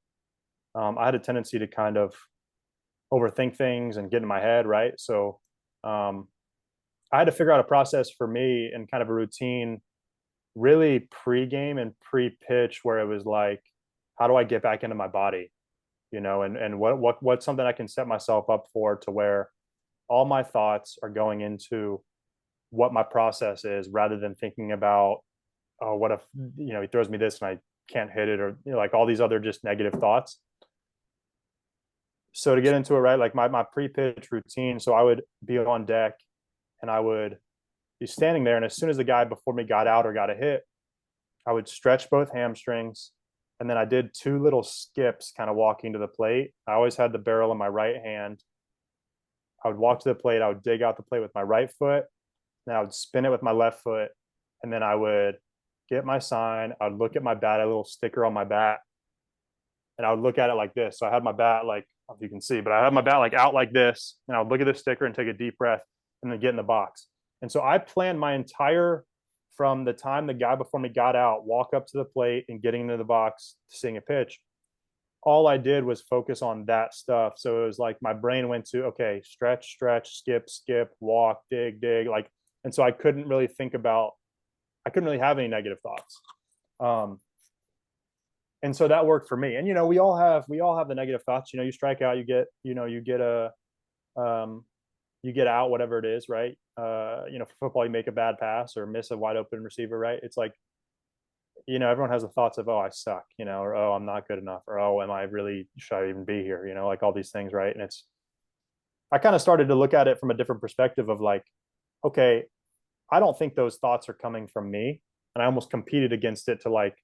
Speaker 2: I had a tendency to kind of overthink things and get in my head, right? So I had to figure out a process for me and kind of a routine really pre-game and pre-pitch where it was like, how do I get back into my body? You know, and what's something I can set myself up for to where all my thoughts are going into what my process is rather than thinking about, oh, what if, you know, he throws me this and I can't hit it, or you know, like all these other just negative thoughts. So to get into it, right, like my pre-pitch routine, so I would be on deck and I would be standing there, and as soon as the guy before me got out or got a hit, I would stretch both hamstrings, and then I did two little skips kind of walking to the plate. I always had the barrel in my right hand. I would walk to the plate, I would dig out the plate with my right foot, then I would spin it with my left foot, and then I would get my sign, I would look at my bat, a little sticker on my bat, and I would look at it like this. So I had my bat like, I don't know if you can see, but I had my bat like out like this, and I would look at the sticker and take a deep breath and then get in the box. And so I planned my entire, from the time the guy before me got out, walk up to the plate and getting into the box, seeing a pitch. All I did was focus on that stuff. So it was like my brain went to, okay, stretch, stretch, skip, skip, walk, dig, dig. Like, and so I couldn't really think about, I couldn't really have any negative thoughts. And so that worked for me. And, you know, we all have the negative thoughts. You know, you strike out, you get, you know, you get you get out, whatever it is, right? You know, for football, you make a bad pass or miss a wide open receiver, right? It's like, you know, everyone has the thoughts of, oh, I suck, you know, or oh, I'm not good enough, or oh, am I really, should I even be here? You know, like all these things, right? And it's, I kind of started to look at it from a different perspective of like, okay, I don't think those thoughts are coming from me. And I almost competed against it to like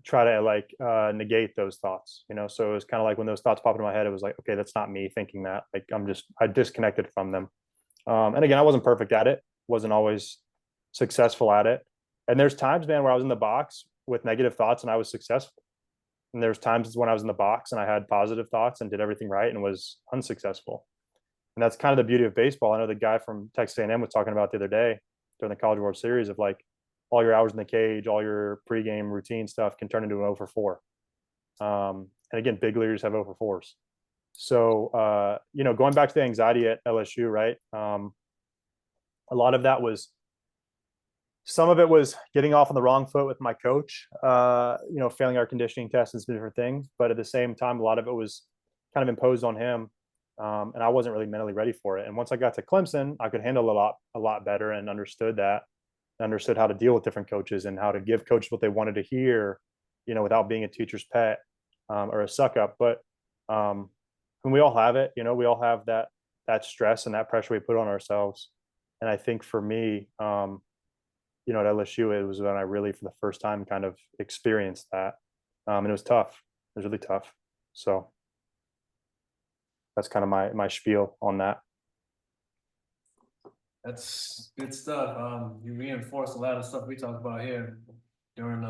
Speaker 2: try to like negate those thoughts, you know? So it was kind of like when those thoughts popped into my head, it was like, okay, that's not me thinking that. Like I disconnected from them. And again, I wasn't perfect at it, wasn't always successful at it. And there's times, man, where I was in the box with negative thoughts and I was successful. And there's times when I was in the box and I had positive thoughts and did everything right and was unsuccessful. And that's kind of the beauty of baseball. I know the guy from Texas A&M was talking about the other day during the College World Series of like all your hours in the cage, all your pregame routine stuff can turn into an 0 for 4. And again, big leaguers have 0 for 4s. So, you know, going back to the anxiety at LSU, right? A lot of that was, some of it was getting off on the wrong foot with my coach, you know, failing our conditioning tests and some different things. But at the same time, a lot of it was kind of imposed on him. And I wasn't really mentally ready for it. And once I got to Clemson, I could handle a lot better and understood that, understood how to deal with different coaches and how to give coaches what they wanted to hear, you know, without being a teacher's pet or a suck up. But and we all have it, you know, we all have that stress and that pressure we put on ourselves. And I think for me, you know, at LSU, it was when I really, for the first time, kind of experienced that. And it was tough. It was really tough. So that's kind of my spiel on that.
Speaker 1: That's good stuff. You reinforced a lot of stuff we talked about here during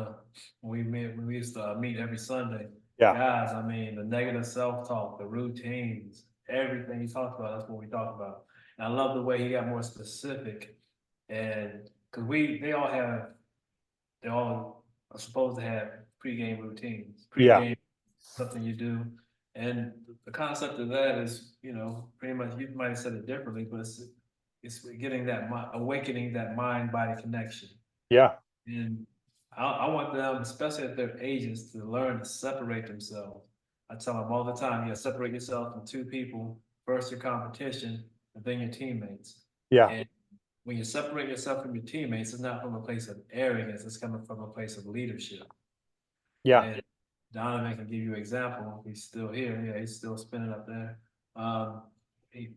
Speaker 1: when we used to meet every Sunday.
Speaker 2: Yeah.
Speaker 1: Guys, I mean, the negative self-talk, the routines, everything he talked about, that's what we talked about. And I love the way he got more specific. And because they all are supposed to have pregame routines. Pregame,
Speaker 2: Yeah.
Speaker 1: something you do. And the concept of that is, you know, pretty much, you might have said it differently, but it's getting that awakening that mind-body connection.
Speaker 2: Yeah.
Speaker 1: And I want them, especially at their ages, to learn to separate themselves. I tell them all the time, you gotta separate yourself from two people. First your competition, and then your teammates.
Speaker 2: Yeah.
Speaker 1: And when you separate yourself from your teammates, it's not from a place of arrogance, it's coming from a place of leadership.
Speaker 2: Yeah.
Speaker 1: And Donovan can give you an example. He's still here. Yeah, he's still spinning up there.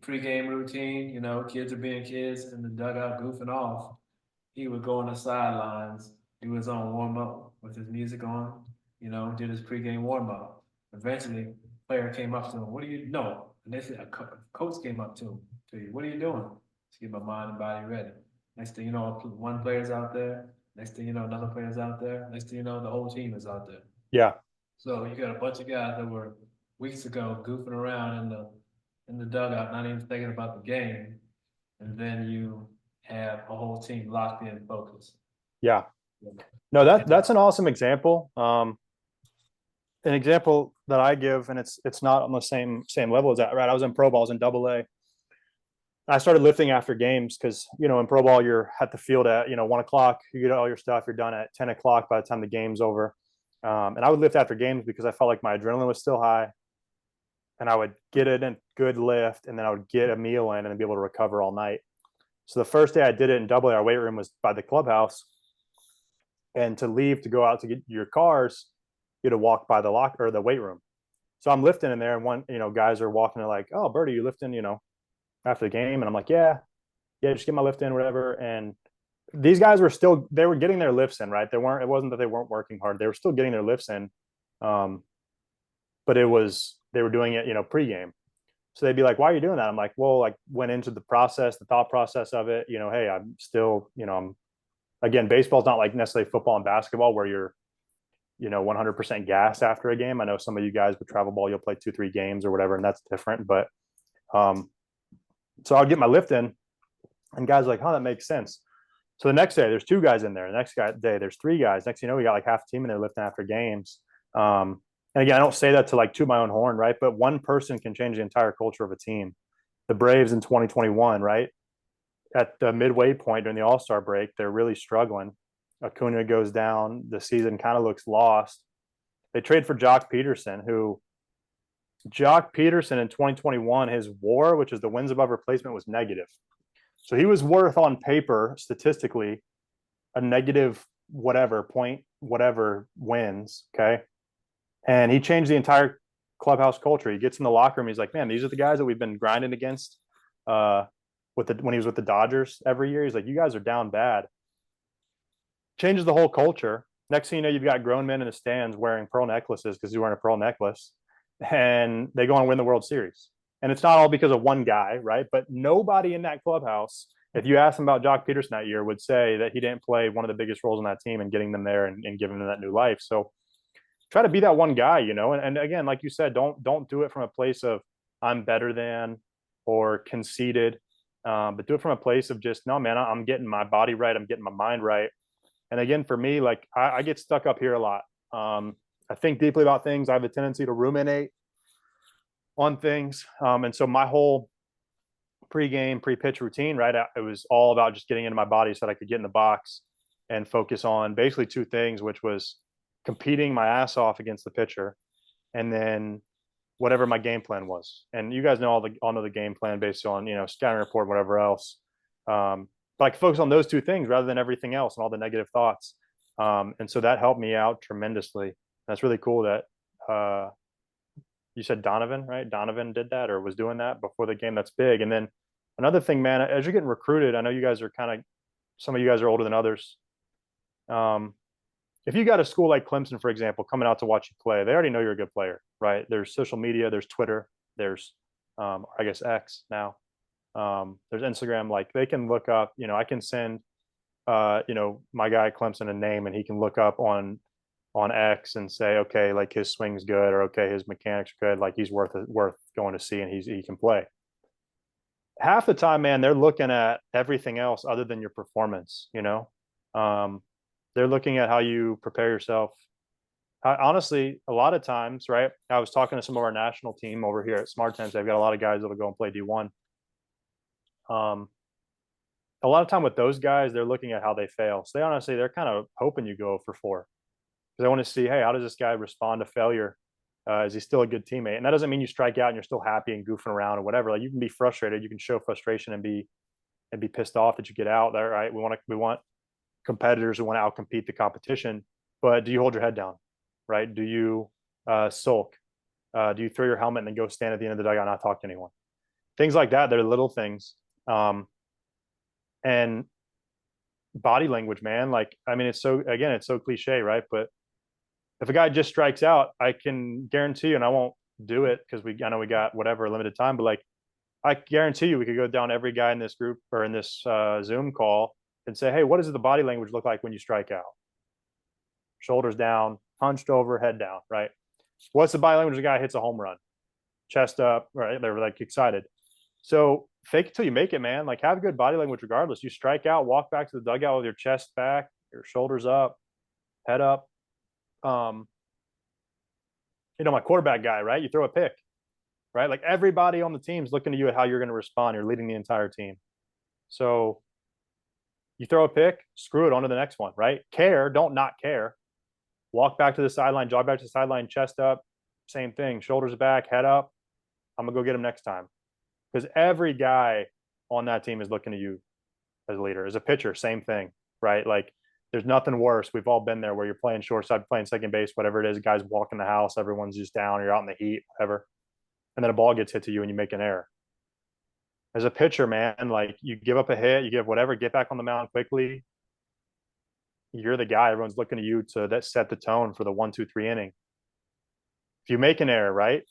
Speaker 1: Pre-game routine, you know, kids are being kids in the dugout goofing off. He would go on the sidelines, do his own warm-up with his music on, did his pregame warm up. Eventually, player came up to him. What do you know? And they said, coach came up to you. What are you doing? To get my mind and body ready. Next thing you know, one player's out there. Next thing you know, another player's out there. Next thing you know, the whole team is out there.
Speaker 2: Yeah.
Speaker 1: So you got a bunch of guys that were weeks ago goofing around in the dugout, not even thinking about the game, and then you have a whole team locked in, focused.
Speaker 2: Yeah. No, that's an awesome example. An example that I give, and it's not on the same level as that, right? I was in pro ball, I was in AA. I started lifting after games because, in pro ball, you're at the field at, 1 o'clock, you get all your stuff, you're done at 10 o'clock by the time the game's over. And I would lift after games because I felt like my adrenaline was still high, and I would get it in good lift, and then I would get a meal in and then be able to recover all night. So the first day I did it in AA, our weight room was by the clubhouse. And to leave to go out to get your cars, you had to walk by the locker or the weight room. So I'm lifting in there, and one, guys are walking in like, "Oh, Byrd, are you lifting, after the game?" And I'm like, yeah, just get my lift in, whatever. And these guys they were getting their lifts in, right? It wasn't that they weren't working hard. They were still getting their lifts in. But they were doing it, pregame. So they'd be like, "Why are you doing that?" I'm like, well, went into the process, the thought process of it, hey, I'm still, again, baseball's not like necessarily football and basketball where you're, 100% gas after a game. I know some of you guys with travel ball, you'll play 2-3 games or whatever, and that's different. But so I'll get my lift in, and guys are like, "Oh, that makes sense." So the next day, there's 2 guys in there. The next day, there's 3 guys. Next, we got like half a team in there lifting after games. And again, I don't say that to toot my own horn, right? But one person can change the entire culture of a team. The Braves in 2021, right? At the midway point during the All-Star break, they're really struggling. Acuna goes down. The season kind of looks lost. They trade for Jock Peterson, in 2021, his WAR, which is the wins above replacement, was negative. So he was worth on paper, statistically, a negative whatever point, whatever wins. Okay. And he changed the entire clubhouse culture. He gets in the locker room. He's like, "Man, these are the guys that we've been grinding against when he was with the Dodgers every year." He's like, "You guys are down bad." Changes the whole culture. Next thing you know, you've got grown men in the stands wearing pearl necklaces because he's wearing a pearl necklace, and they go and win the World Series. And it's not all because of one guy, right? But nobody in that clubhouse, if you ask them about Jock Peterson that year, would say that he didn't play one of the biggest roles on that team and getting them there and giving them that new life. So try to be that one guy, and again, like you said, don't do it from a place of I'm better than or conceited, but do it from a place of just, no, man, I'm getting my body right. I'm getting my mind right. And again, for me, I get stuck up here a lot. I think deeply about things. I have a tendency to ruminate on things. And so my whole pre-game, pre-pitch routine, right, it was all about just getting into my body so that I could get in the box and focus on basically 2 things, which was competing my ass off against the pitcher, and then whatever my game plan was. And you guys know all know the game plan based on, scouting report, whatever else. But I could focus on those 2 things rather than everything else and all the negative thoughts. And so that helped me out tremendously. That's really cool that you said Donovan, right? Donovan did that or was doing that before the game. That's big. And then another thing, man, as you're getting recruited, I know you guys are some of you guys are older than others. If you got a school like Clemson, for example, coming out to watch you play, they already know you're a good player, right? There's social media, there's Twitter, there's, I guess, X now. There's Instagram. Like they can look up, I can send, my guy Clemson a name, and he can look up on X and say, okay, like his swing's good, or okay, his mechanics are good, like he's worth going to see, and he can play. Half the time, man, they're looking at everything else other than your performance. They're looking at how you prepare yourself. Honestly, a lot of times, right? I was talking to some of our national team over here at Smart Tents. They've got a lot of guys that'll go and play D1. A lot of time with those guys, they're looking at how they fail. So they're kind of hoping you go for 4, because they want to see, hey, how does this guy respond to failure? Is he still a good teammate? And that doesn't mean you strike out and you're still happy and goofing around or whatever. Like you can be frustrated, you can show frustration and be pissed off that you get out there, right? We want competitors who want to outcompete the competition, but do you hold your head down, right? Do you sulk? Do you throw your helmet and then go stand at the end of the dugout and not talk to anyone? Things like that. They're little things. And body language, man. Like, I mean, it's so cliche, right? But If a guy just strikes out, I can guarantee you, and I won't do it because I know we got whatever limited time, but like I guarantee you we could go down every guy in this group or in this Zoom call and say, hey, what does the body language look like when you strike out? Shoulders down, hunched over, head down, right? What's the body language of the guy hits a home run? Chest up, right? They're like excited. So fake it till you make it, man. Like have good body language regardless. You strike out, walk back to the dugout with your chest back, your shoulders up, head up. My quarterback guy, right? You throw a pick, right? Like everybody on the team's looking at you at how you're going to respond. You're leading the entire team. So you throw a pick, screw it, on to the next one, right? Care, don't not care. Walk back to the sideline, jog back to the sideline, chest up, same thing, shoulders back, head up. I'm going to go get him next time. Because every guy on that team is looking at you as a leader. As a pitcher, same thing, right? Like there's nothing worse. We've all been there where you're playing shortstop, playing second base, whatever it is. Guys walking the house, everyone's just down, you're out in the heat, whatever. And then a ball gets hit to you and you make an error. As a pitcher, man, like you give up a hit, you give whatever, get back on the mound quickly. You're the guy. Everyone's looking at you to set the tone for the 1, 2, 3 inning. If you make an error, right?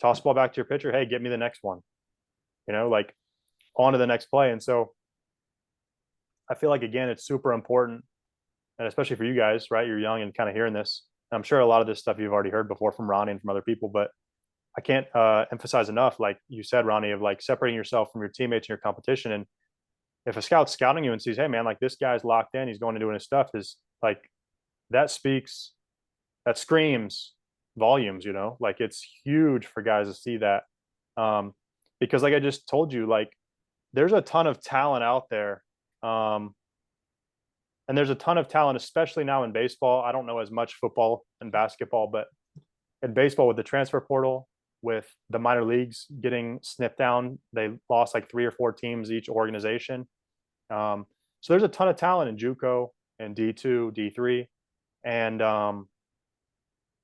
Speaker 2: Toss the ball back to your pitcher. Hey, get me the next one. Like on to the next play. And so I feel like, again, it's super important. And especially for you guys, right? You're young and kind of hearing this. I'm sure a lot of this stuff you've already heard before from Ronnie and from other people, but I can't emphasize enough, like you said, Ronnie, of like separating yourself from your teammates and your competition. And if a scout's scouting you and sees, hey man, like this guy's locked in, he's going to doing his stuff, is like that screams volumes, like it's huge for guys to see that. Because like I just told you, like there's a ton of talent out there. And there's a ton of talent, especially now in baseball. I don't know as much football and basketball, but in baseball with the transfer portal, with the minor leagues getting snipped down, they lost like 3 or 4 teams each organization. So there's a ton of talent in JUCO and D2, D3, and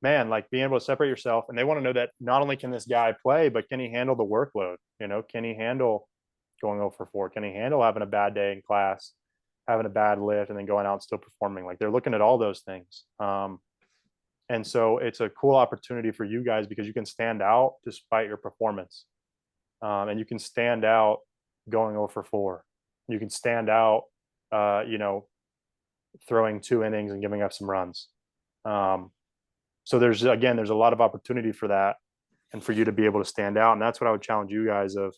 Speaker 2: man, like being able to separate yourself. And they want to know that not only can this guy play, but can he handle the workload? Can he handle going 0 for 4? Can he handle having a bad day in class, having a bad lift, and then going out and still performing? Like they're looking at all those things. And so it's a cool opportunity for you guys because you can stand out despite your performance. And you can stand out going 0 for 4. You can stand out, throwing 2 innings and giving up some runs. So there's a lot of opportunity for that and for you to be able to stand out. And that's what I would challenge you guys of,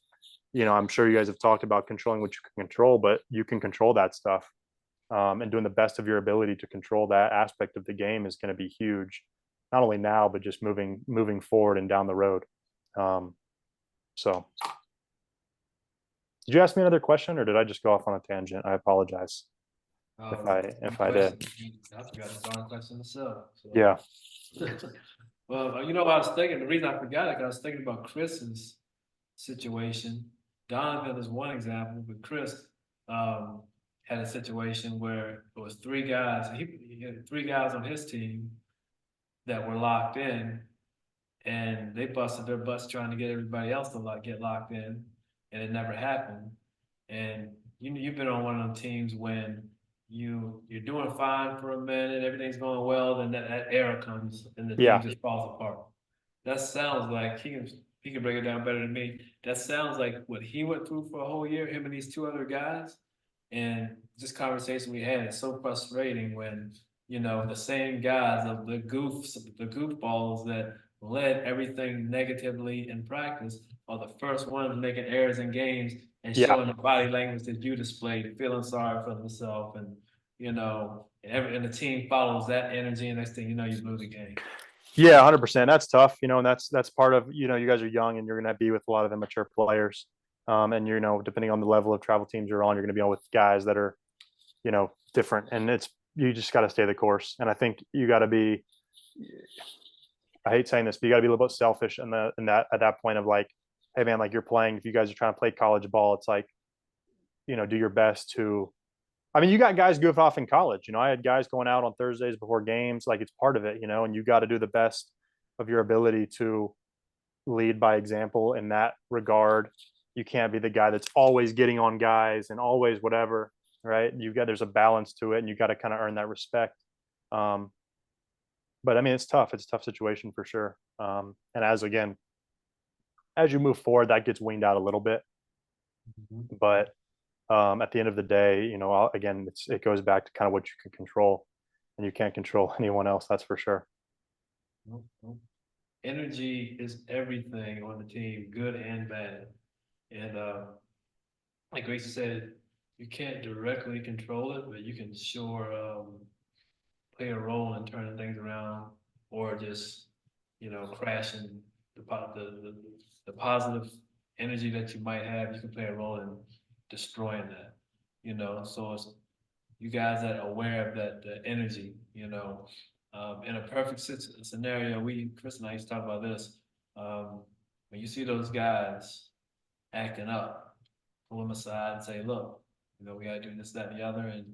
Speaker 2: I'm sure you guys have talked about controlling what you can control, but you can control that stuff. And doing the best of your ability to control that aspect of the game is going to be huge, not only now, but just moving forward and down the road. So did you ask me another question or did I just go off on a tangent? I apologize if I did.
Speaker 1: I forgot the darn question myself. So.
Speaker 2: Yeah.
Speaker 1: Well, what I was thinking, the reason I forgot it, I was thinking about Chris's situation. Donovan is one example, but Chris had a situation where it was 3 guys. He had 3 guys on his team that were locked in, and they busted their butts trying to get everybody else to get locked in, and it never happened. And you've been on one of them teams when you're doing fine for a minute, everything's going well, then that error comes and the team just falls apart. That sounds like he can break it down better than me. That sounds like what he went through for a whole year, him and these 2 other guys. And this conversation we had is so frustrating when, the same guys, the goofballs that led everything negatively in practice are the first ones making errors in games and showing the body language that you displayed, feeling sorry for themselves. And, and the team follows that energy. And next thing you know, you lose the game.
Speaker 2: Yeah, 100%. That's tough, and that's part of, you guys are young and you're going to be with a lot of immature players. And depending on the level of travel teams you're on, you're going to be on with guys that are, different, and you just got to stay the course. And I think you got to be, I hate saying this, but you got to be a little bit selfish in that at that point of like, hey man, like you're playing, if you guys are trying to play college ball, it's like, do your best to, I mean, you got guys goof off in college. I had guys going out on Thursdays before games, like it's part of it, and you got to do the best of your ability to lead by example in that regard. You can't be the guy that's always getting on guys and always whatever, right? There's a balance to it, and you got to kind of earn that respect. But but I mean, it's tough. It's a tough situation for sure. And as you move forward, that gets weaned out a little bit. But at the end of the day, again, it goes back to kind of what you can control, and you can't control anyone else. That's for sure.
Speaker 1: Nope, nope. Energy is everything on the team, good and bad. And like Grayson said, you can't directly control it, but you can sure play a role in turning things around, or just crashing the positive energy that you might have. You can play a role in destroying that. So it's you guys that are aware of that the energy. In a perfect scenario, Chris and I used to talk about this. When you see those guys acting up, pull them aside and say, "Look, we got to do this, that, and the other." And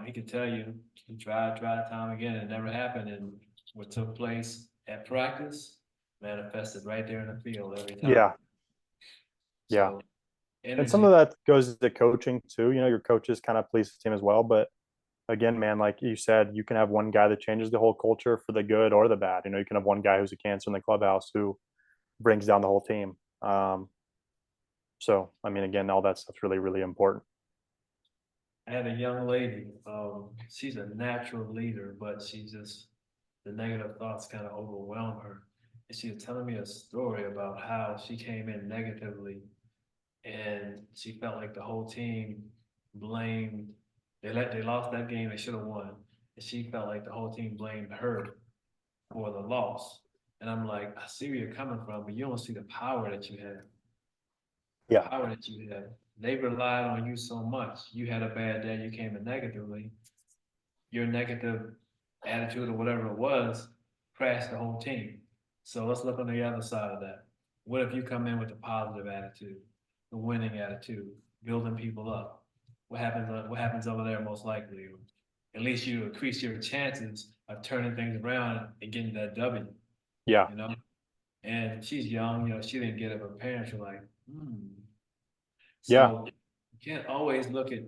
Speaker 1: he could tell you he tried time again, it never happened. And what took place at practice manifested right there in the field every time.
Speaker 2: Yeah. Yeah.
Speaker 1: So,
Speaker 2: and some of that goes to coaching too. Your coaches kind of police the team as well. But again, man, like you said, you can have one guy that changes the whole culture for the good or the bad. You can have one guy who's a cancer in the clubhouse who brings down the whole team. So, I mean, again, all that stuff's really, really important.
Speaker 1: I had a young lady. She's a natural leader, but the negative thoughts kind of overwhelm her. And she was telling me a story about how she came in negatively, and she felt like the whole team blamed. They lost that game. They should have won, and she felt like the whole team blamed her for the loss. And I'm like, I see where you're coming from, but you don't see the power that you have.
Speaker 2: Yeah.
Speaker 1: Power that you have. They relied on you so much. You had a bad day. You came in negatively. Your negative attitude or whatever it was crashed the whole team. So let's look on the other side of that. What if you come in with a positive attitude, the winning attitude, building people up? What happens over there most likely? At least you increase your chances of turning things around and getting that W.
Speaker 2: Yeah.
Speaker 1: And she's young, she didn't get it. Her parents were like,
Speaker 2: Yeah.
Speaker 1: So you can't always look at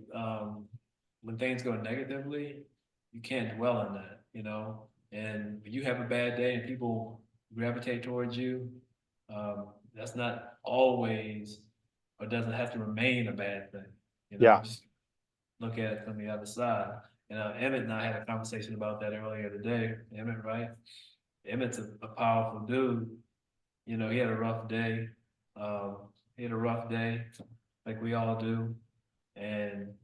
Speaker 1: when things go negatively, you can't dwell on that, And when you have a bad day and people gravitate towards you, that's not always or doesn't have to remain a bad thing.
Speaker 2: Yeah.
Speaker 1: Just look at it from the other side. Emmett and I had a conversation about that earlier today. Emmett, right? Emmett's a powerful dude. He had a rough day. Like we all do. And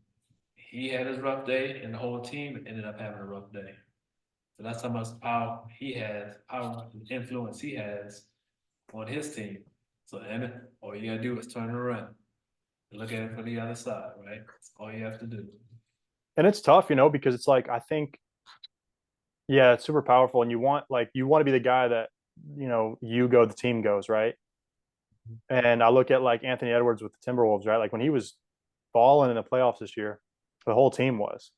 Speaker 1: he had his rough day, and the whole team ended up having a rough day. So that's how much power and influence he has on his team. So Emmett, all you gotta do is turn it around and look at it from the other side, right? That's all you have to do.
Speaker 2: And it's tough, because it's like, I think, yeah, it's super powerful. And you want to be the guy that, you go, the team goes, right? And I look at like Anthony Edwards with the Timberwolves, right? Like when he was balling in the playoffs this year, the whole team was.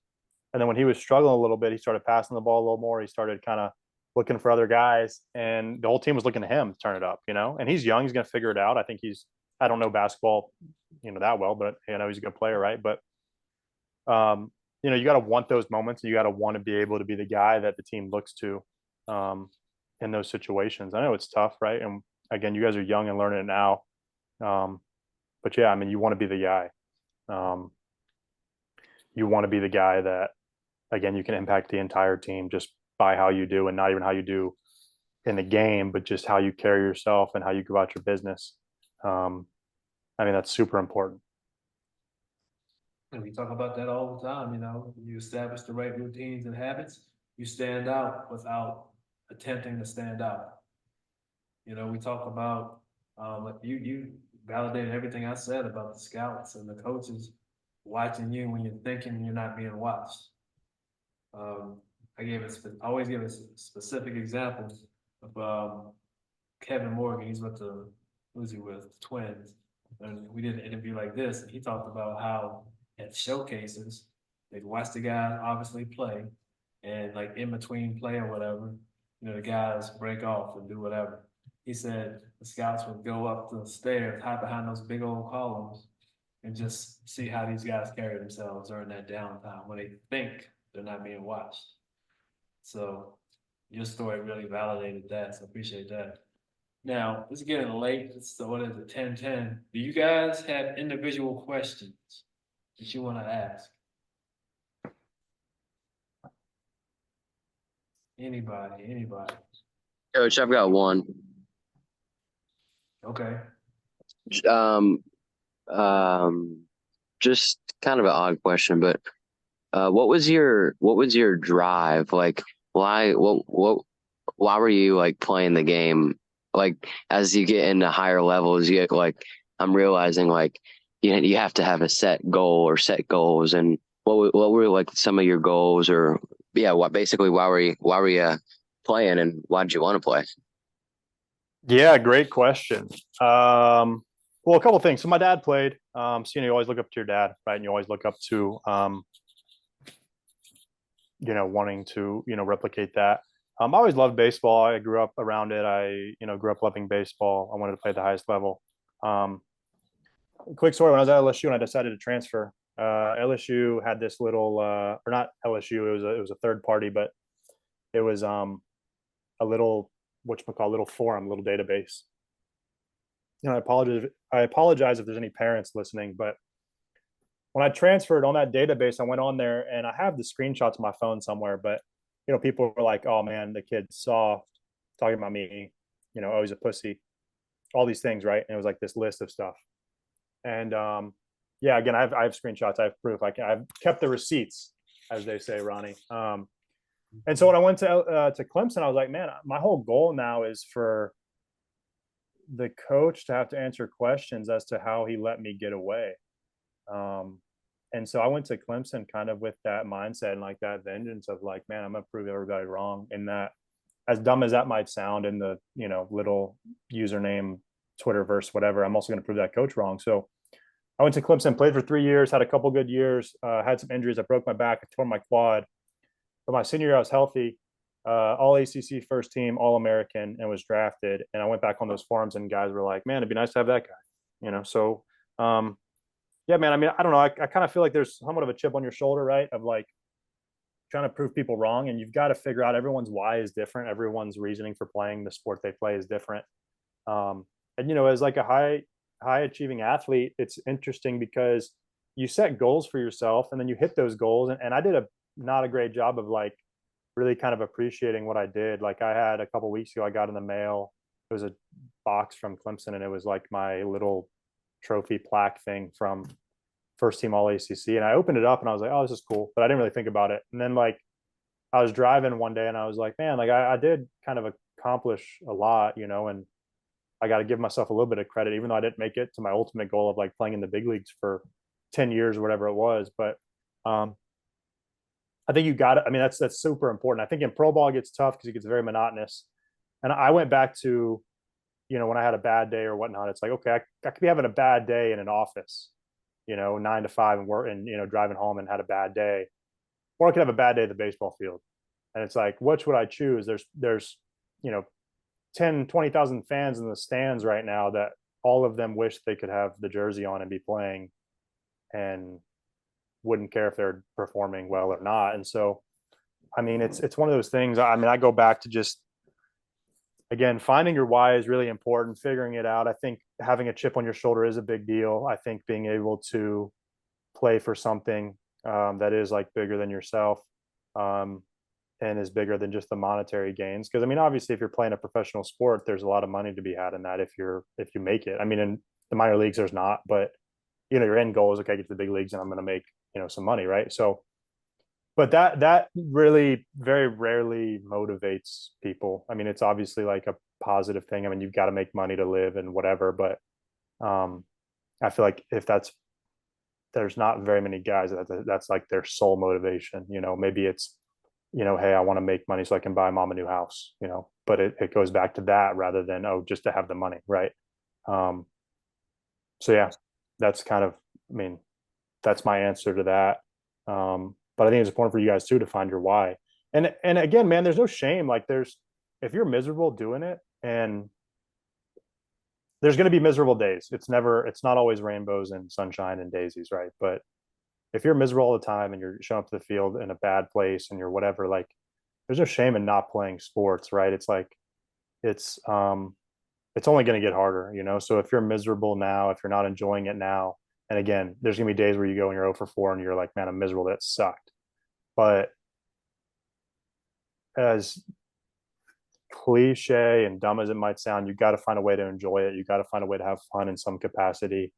Speaker 2: And then when he was struggling a little bit, he started passing the ball a little more. He started kind of looking for other guys, and the whole team was looking to him to turn it up, And he's young; he's going to figure it out. I think I don't know basketball, that well, but he's a good player, right? But you got to want those moments. You got to want to be able to be the guy that the team looks to in those situations. I know it's tough, right? And again, you guys are young and learning it now. But yeah, I mean, you want to be the guy. You want to be the guy that, again, you can impact the entire team just by how you do, and not even how you do in the game, but just how you carry yourself and how you go about your business. I mean, that's super important.
Speaker 1: And we talk about that all the time, you establish the right routines and habits, you stand out without attempting to stand out. We talk about, you validated everything I said about the scouts and the coaches watching you when you're thinking you're not being watched. I always give a specific examples of Kevin Morgan. He's who's he with? The Twins. And we did an interview like this, and he talked about how at showcases, they'd watch the guys obviously play, and like in between play or whatever, the guys break off and do whatever. He said the scouts would go up the stairs, hide behind those big old columns, and just see how these guys carry themselves during that downtime when they think they're not being watched. So, your story really validated that. So appreciate that. Now, it's getting late. It's what is it, 10:10. Do you guys have individual questions that you want to ask? Anybody.
Speaker 8: Coach, I've got one.
Speaker 1: Okay.
Speaker 8: Um, just kind of an odd question, but what was your drive? Like, why were you like playing the game? Like, as you get into higher levels, you get like, I'm realizing like you have to have a set goal or set goals. And what were like some of your goals, or yeah, why were you playing, and why did you want to play?
Speaker 2: Yeah, great question. Well, a couple of things. So my dad played. So you always look up to your dad, right? And you always look up to wanting to replicate that. I always loved baseball. I grew up around it. I grew up loving baseball. I wanted to play at the highest level. Quick story: when I was at LSU and I decided to transfer, LSU had this little, or not LSU. It was a third party, but it was a little little forum, little database. I apologize if there's any parents listening, but when I transferred on that database, I went on there and I have the screenshots on my phone somewhere, but people were like, "Oh man, the kid's soft," talking about me, "Oh, he's a pussy," all these things, right? And it was like this list of stuff. And yeah, again, I have screenshots, I have proof. I've kept the receipts, as they say, Ronnie. And so when I went to Clemson, I was like, man, my whole goal now is for the coach to have to answer questions as to how he let me get away. And so I went to Clemson kind of with that mindset and like that vengeance of like, man, I'm gonna prove everybody wrong. And that, as dumb as that might sound in the little username Twitterverse, whatever, I'm also gonna prove that coach wrong. So I went to Clemson, played for 3 years, had a couple good years, had some injuries. I broke my back, I tore my quad. But my senior year, I was healthy, all ACC first team, all American, and was drafted. And I went back on those forums, and guys were like, "Man, it'd be nice to have that guy." So yeah, man. I mean, I don't know. I kind of feel like there's somewhat of a chip on your shoulder, right? Of like trying to prove people wrong, and you've got to figure out everyone's why is different. Everyone's reasoning for playing the sport they play is different. And as like a high achieving athlete, it's interesting because you set goals for yourself, and then you hit those goals. And I did not a great job of like really kind of appreciating what I did. Like I had a couple weeks ago, I got in the mail. It was a box from Clemson, and it was like my little trophy plaque thing from first team all ACC. And I opened it up and I was like, oh, this is cool. But I didn't really think about it. And then like I was driving one day and I was like, man, like I did kind of accomplish a lot, and I got to give myself a little bit of credit, even though I didn't make it to my ultimate goal of like playing in the big leagues for 10 years or whatever it was. But I think you got it. I mean, that's super important. I think in pro ball it gets tough because it gets very monotonous. And I went back to, when I had a bad day or whatnot, it's like, okay, I could be having a bad day in an office, 9 to 5 and work and, driving home and had a bad day, or I could have a bad day at the baseball field. And it's like, which would I choose? There's 10, 20,000 fans in the stands right now that all of them wish they could have the jersey on and be playing and wouldn't care if they're performing well or not. And so, I mean, it's one of those things. I mean, I go back to just, again, finding your why is really important, figuring it out. I think having a chip on your shoulder is a big deal. I think being able to play for something that is like bigger than yourself and is bigger than just the monetary gains. Because I mean, obviously, if you're playing a professional sport, there's a lot of money to be had in that if you make it. I mean, in the minor leagues, there's not, but your end goal is, okay, get to the big leagues and I'm going to make some money, right? So, but that really very rarely motivates people. I mean, it's obviously like a positive thing. I mean, you've got to make money to live and whatever, but I feel like there's not very many guys that's like their sole motivation. Maybe it's hey, I want to make money so I can buy mom a new house. But it goes back to that rather than just to have the money, right? So yeah, that's kind of, I mean, that's my answer to that. But I think it's important for you guys too to find your why. And again, man, there's no shame. Like if you're miserable doing it, and there's going to be miserable days. It's not always rainbows and sunshine and daisies, right? But if you're miserable all the time and you're showing up to the field in a bad place and you're whatever, like there's no shame in not playing sports, right? It's like it's only going to get harder, you know? So if you're miserable now, if you're not enjoying it now, and again, there's going to be days where you go and you're 0 for 4 and you're like, man, I'm miserable. That sucked. But as cliche and dumb as it might sound, you got to find a way to enjoy it. You got to find a way to have fun in some capacity.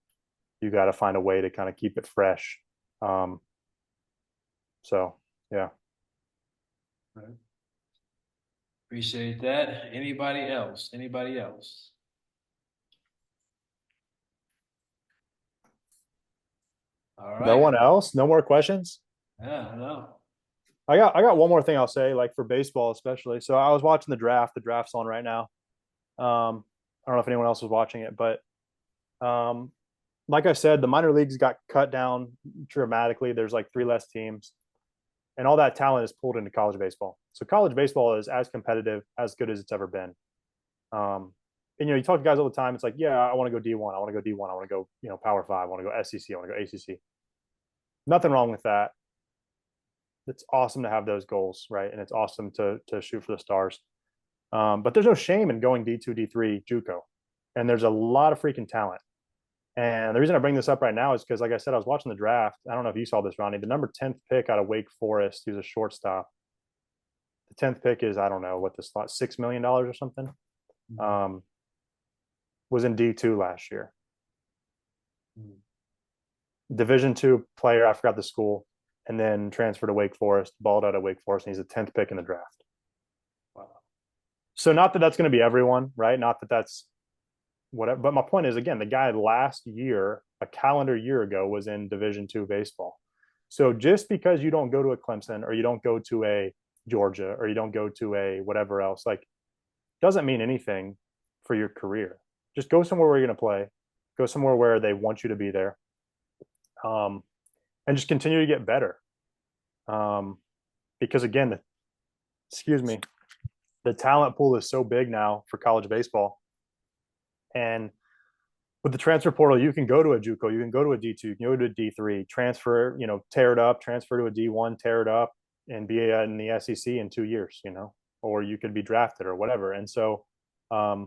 Speaker 2: You got to find a way to kind of keep it fresh. So, yeah.
Speaker 1: Right. Appreciate that. Anybody else? Anybody else? All right.
Speaker 2: No one else? No more questions?
Speaker 1: Yeah, no.
Speaker 2: I got one more thing I'll say, like for baseball especially. So I was watching the draft. The draft's on right now. I don't know if anyone else was watching it, but like I said, the minor leagues got cut down dramatically. There's like 3 less teams, and all that talent is pulled into college baseball. So college baseball is as competitive, as good as it's ever been. And you talk to guys all the time. It's like, yeah, I want to go D1. I want to go D1. I want to go Power 5. I want to go SEC. I want to go ACC. Nothing wrong with that. It's awesome to have those goals, right? And it's awesome to shoot for the stars. But there's no shame in going D2, D3, JUCO. And there's a lot of freaking talent. And the reason I bring this up right now is because, like I said, I was watching the draft. I don't know if you saw this, Ronnie. The number 10th pick out of Wake Forest, who's a shortstop. The 10th pick is, I don't know what the slot, $6 million or something. Was in D2 last year. Division II player, I forgot the school, and then transferred to Wake Forest, balled out at Wake Forest, and he's a 10th pick in the draft. Wow. So not that that's going to be everyone, right? Not that that's whatever. But my point is, again, the guy last year, a calendar year ago, was in Division II baseball. So just because you don't go to a Clemson or you don't go to a Georgia or you don't go to a whatever else, like, doesn't mean anything for your career. Just go somewhere where you're going to play. Go somewhere where they want you to be there. And just continue to get better. Because again, the talent pool is so big now for college baseball. And with the transfer portal, you can go to a JUCO, you can go to a D2, you can go to a D3, transfer, tear it up, transfer to a D1, tear it up, and be in the SEC in 2 years, or you could be drafted or whatever. And so, I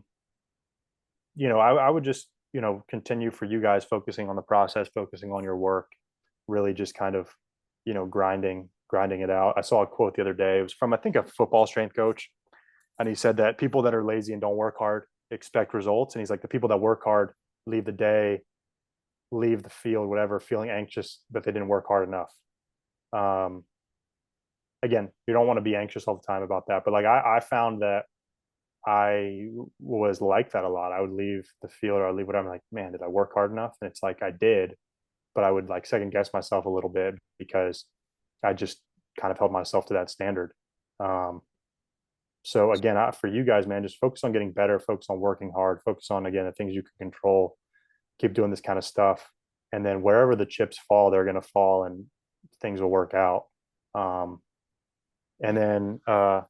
Speaker 2: would just, continue for you guys focusing on the process, focusing on your work, really just kind of, grinding it out. I saw a quote the other day. It was from, I think, a football strength coach. And he said that people that are lazy and don't work hard expect results. And he's like, the people that work hard leave the day, leave the field, whatever, feeling anxious that they didn't work hard enough. Again, you don't want to be anxious all the time about that. But like, I found that I was like that a lot. I would leave the field or I'd leave whatever. I'm like, man, did I work hard enough? And it's like, I did, but I would like second guess myself a little bit because I just kind of held myself to that standard. So again, for you guys, man, just focus on getting better, focus on working hard, focus on, again, the things you can control, keep doing this kind of stuff. And then wherever the chips fall, they're going to fall and things will work out. And then, are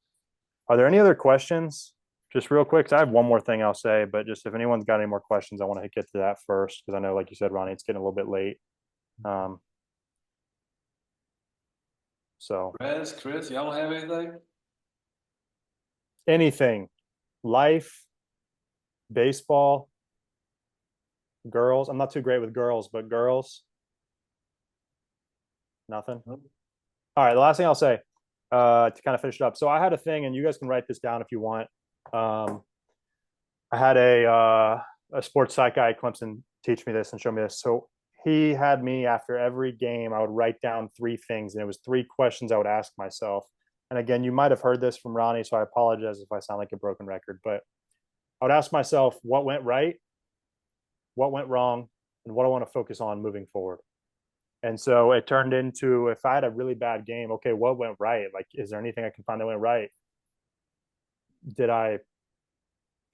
Speaker 2: there any other questions? Just real quick, 'cause I have one more thing I'll say, but just if anyone's got any more questions, I want to get to that first, because I know, like you said, Ronnie, it's getting a little bit late. So
Speaker 1: Chris, y'all don't have anything?
Speaker 2: Anything, life, baseball, girls. I'm not too great with girls, but girls, nothing. All right. The last thing I'll say, to kind of finish it up. So I had a thing, and you guys can write this down if you want. I had a sports psych guy at Clemson teach me this and show me this. So he had me, after every game, I would write down 3 things, and it was 3 questions I would ask myself. And again, you might have heard this from Ronnie, so I apologize if I sound like a broken record, but I would ask myself what went right, what went wrong, and what I want to focus on moving forward. And so it turned into, if I had a really bad game, okay, what went right? Like, is there anything I can find that went right? Did I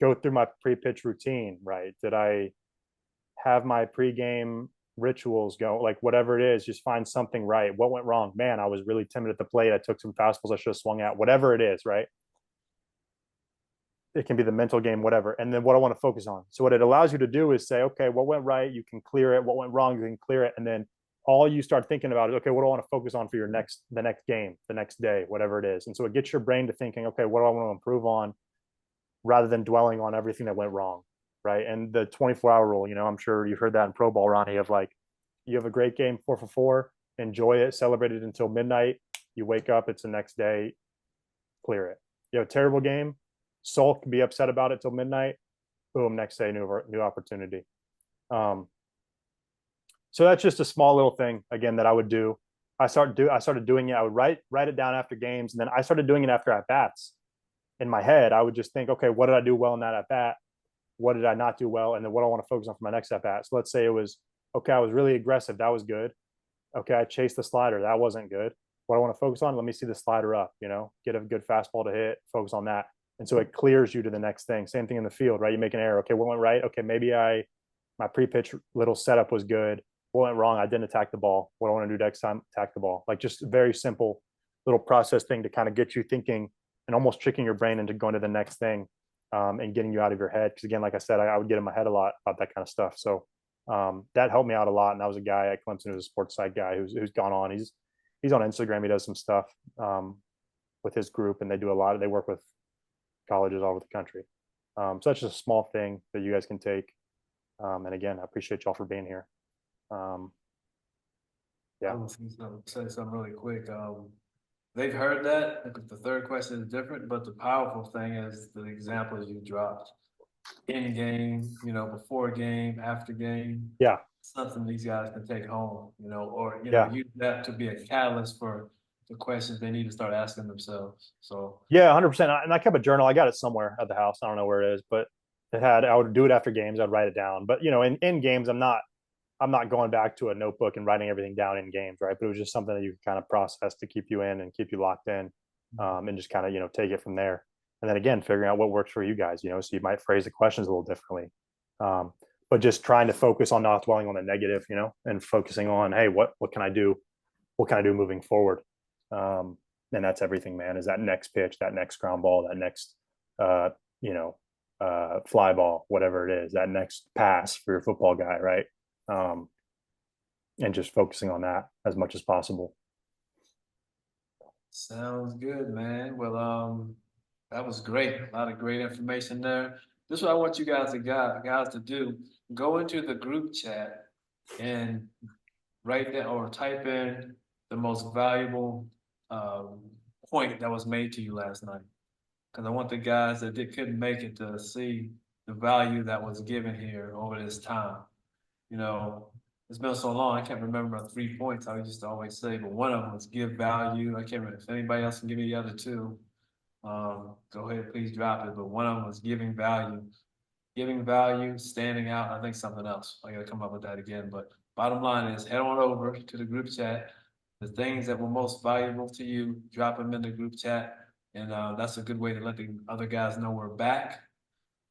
Speaker 2: go through my pre-pitch routine right? Did I have my pre-game rituals go, like, whatever it is, just find something right. What went wrong? Man, I was really timid at the plate. I took some fastballs I should have swung at, whatever it is, right? It can be the mental game, whatever. And then what I want to focus on. So what it allows you to do is say, okay, what went right? You can clear it. What went wrong? You can clear it. And then all you start thinking about is, okay, what do I want to focus on for the next game, the next day, whatever it is. And so it gets your brain to thinking, okay, what do I want to improve on, rather than dwelling on everything that went wrong. Right. And the 24-hour rule, I'm sure you've heard that in pro ball, Ronnie, of like, you have a great game 4 for 4, enjoy it, celebrate it until midnight. You wake up, it's the next day, clear it. You have a terrible game, sulk, be upset about it till midnight. Boom, next day, new opportunity. So that's just a small little thing again that I would do. I started doing it. I would write it down after games, and then I started doing it after at bats. In my head, I would just think, okay, what did I do well in that at bat? What did I not do well? And then what do I want to focus on for my next at bat? So let's say it was, okay, I was really aggressive. That was good. Okay, I chased the slider. That wasn't good. What I want to focus on, let me see the slider up, get a good fastball to hit, focus on that. And so it clears you to the next thing. Same thing in the field, right? You make an error. Okay, what went right? Okay, maybe my pre-pitch little setup was good. What went wrong? I didn't attack the ball. What do I want to do next time? Attack the ball. Like, just a very simple little process thing to kind of get you thinking and almost tricking your brain into going to the next thing, and getting you out of your head. Because again, like I said, I would get in my head a lot about that kind of stuff. So that helped me out a lot. And that was a guy at Clemson who's a sports side guy who's gone on. He's on Instagram. He does some stuff with his group, and they work with colleges all over the country. So that's just a small thing that you guys can take. And again, I appreciate y'all for being here. Yeah.
Speaker 1: I was gonna say something really quick. They've heard that. The third question is different, but the powerful thing is the examples you dropped in game, before game, after game.
Speaker 2: Yeah.
Speaker 1: Something these guys can take home, or
Speaker 2: Yeah.
Speaker 1: use that to be a catalyst for the questions they need to start asking themselves. So
Speaker 2: Yeah, 100%. And I kept a journal. I got it somewhere at the house. I don't know where it is, but I would do it after games. I'd write it down. But in games, I'm not going back to a notebook and writing everything down in games, right? But it was just something that you could kind of process to keep you in and keep you locked in, and just kind of take it from there. And then again, figuring out what works for you guys. So you might phrase the questions a little differently, but just trying to focus on not dwelling on the negative, and focusing on, hey, what can I do? What can I do moving forward? And that's everything, man. Is that next pitch, that next ground ball, that next fly ball, whatever it is, that next pass for your football guy, right? And just focusing on that as much as possible.
Speaker 1: sounds good, man. Well, that was great. A lot of great information there. This is what I want you guys to do. Go into the group chat and write down or type in the most valuable point that was made to you last night. Because I want the guys that couldn't make it to see the value that was given here over this time. It's been so long, I can't remember my 3 points I used to always say, but one of them was give value. I can't remember if anybody else can give me the other two. Go ahead, please drop it. But one of them was giving value, standing out. I think something else. I got to come up with that again. But bottom line is, head on over to the group chat. The things that were most valuable to you, drop them in the group chat. And that's a good way to let the other guys know we're back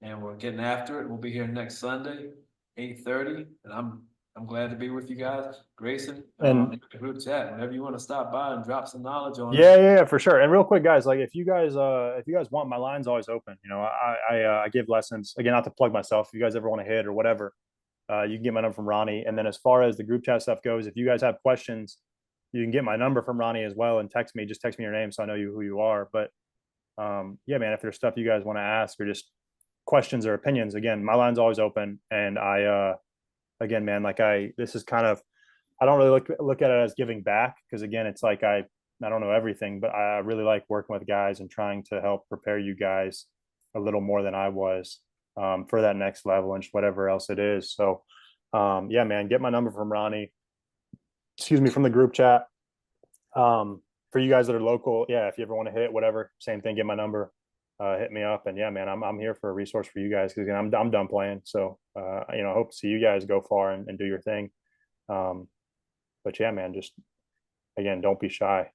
Speaker 1: and we're getting after it. We'll be here next Sunday, 8:30. And I'm glad to be with you guys. Grayson,
Speaker 2: And
Speaker 1: the group chat, whenever you want to stop by and drop some knowledge on
Speaker 2: yeah, for sure. And real quick, guys, like if you guys want, my line's always open. I give lessons, again, not to plug myself. If you guys ever want to hit or whatever, you can get my number from Ronnie. And then as far as the group chat stuff goes, if you guys have questions, you can get my number from Ronnie as well and text me. Just text me your name so I know who you are. But yeah, man, if there's stuff you guys want to ask or just questions or opinions, again, my line's always open. And again, man, this is kind of, I don't really look at it as giving back, because again, it's like I don't know everything, but I really like working with guys and trying to help prepare you guys a little more than I was for that next level and just whatever else it is. So yeah, man, get my number from Ronnie. Excuse me, from the group chat. For you guys that are local, yeah, if you ever want to hit whatever, same thing, get my number, hit me up. And yeah, man, I'm here for a resource for you guys, because again, I'm done playing. So I hope to see you guys go far and do your thing. But yeah, man, just again, don't be shy.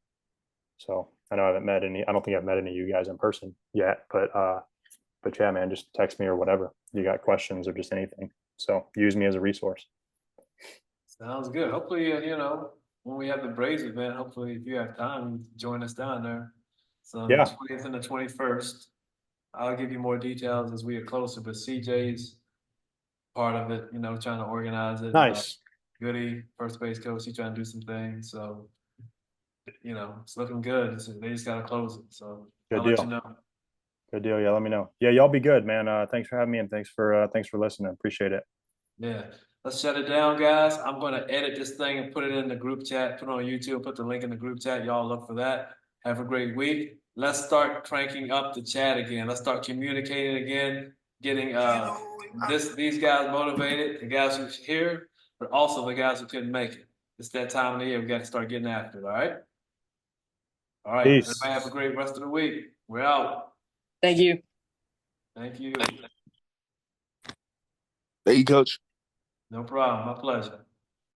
Speaker 2: So I know I don't think I've met any of you guys in person yet, but yeah, man, just text me or whatever. You got questions or just anything. So use me as a resource.
Speaker 1: Sounds good. Hopefully, when we have the Braves event, hopefully if you have time, join us down there. So
Speaker 2: Yeah.
Speaker 1: the 20th and the 21st, I'll give you more details as we get closer, but CJ's part of it, trying to organize it.
Speaker 2: Nice.
Speaker 1: Goody, first base coach, he's trying to do some things. So, it's looking good. They just got to close it. So
Speaker 2: Good
Speaker 1: I'll let
Speaker 2: deal.
Speaker 1: you know.
Speaker 2: Good deal. Yeah, let me know. Yeah, y'all be good, man. Thanks for having me and thanks for listening. Appreciate it.
Speaker 1: Yeah. Let's shut it down, guys. I'm going to edit this thing and put it in the group chat, put it on YouTube, put the link in the group chat. Y'all look for that. Have a great week. Let's start cranking up the chat again. Let's start communicating again, getting these guys motivated, the guys who's here, but also the guys who couldn't make it. It's that time of the year. We got to start getting after it, all right? All right.
Speaker 2: Peace.
Speaker 1: Everybody have a great rest of the week. We're out.
Speaker 5: Thank you.
Speaker 1: Thank you.
Speaker 7: Thank you, Coach.
Speaker 1: No problem. My pleasure.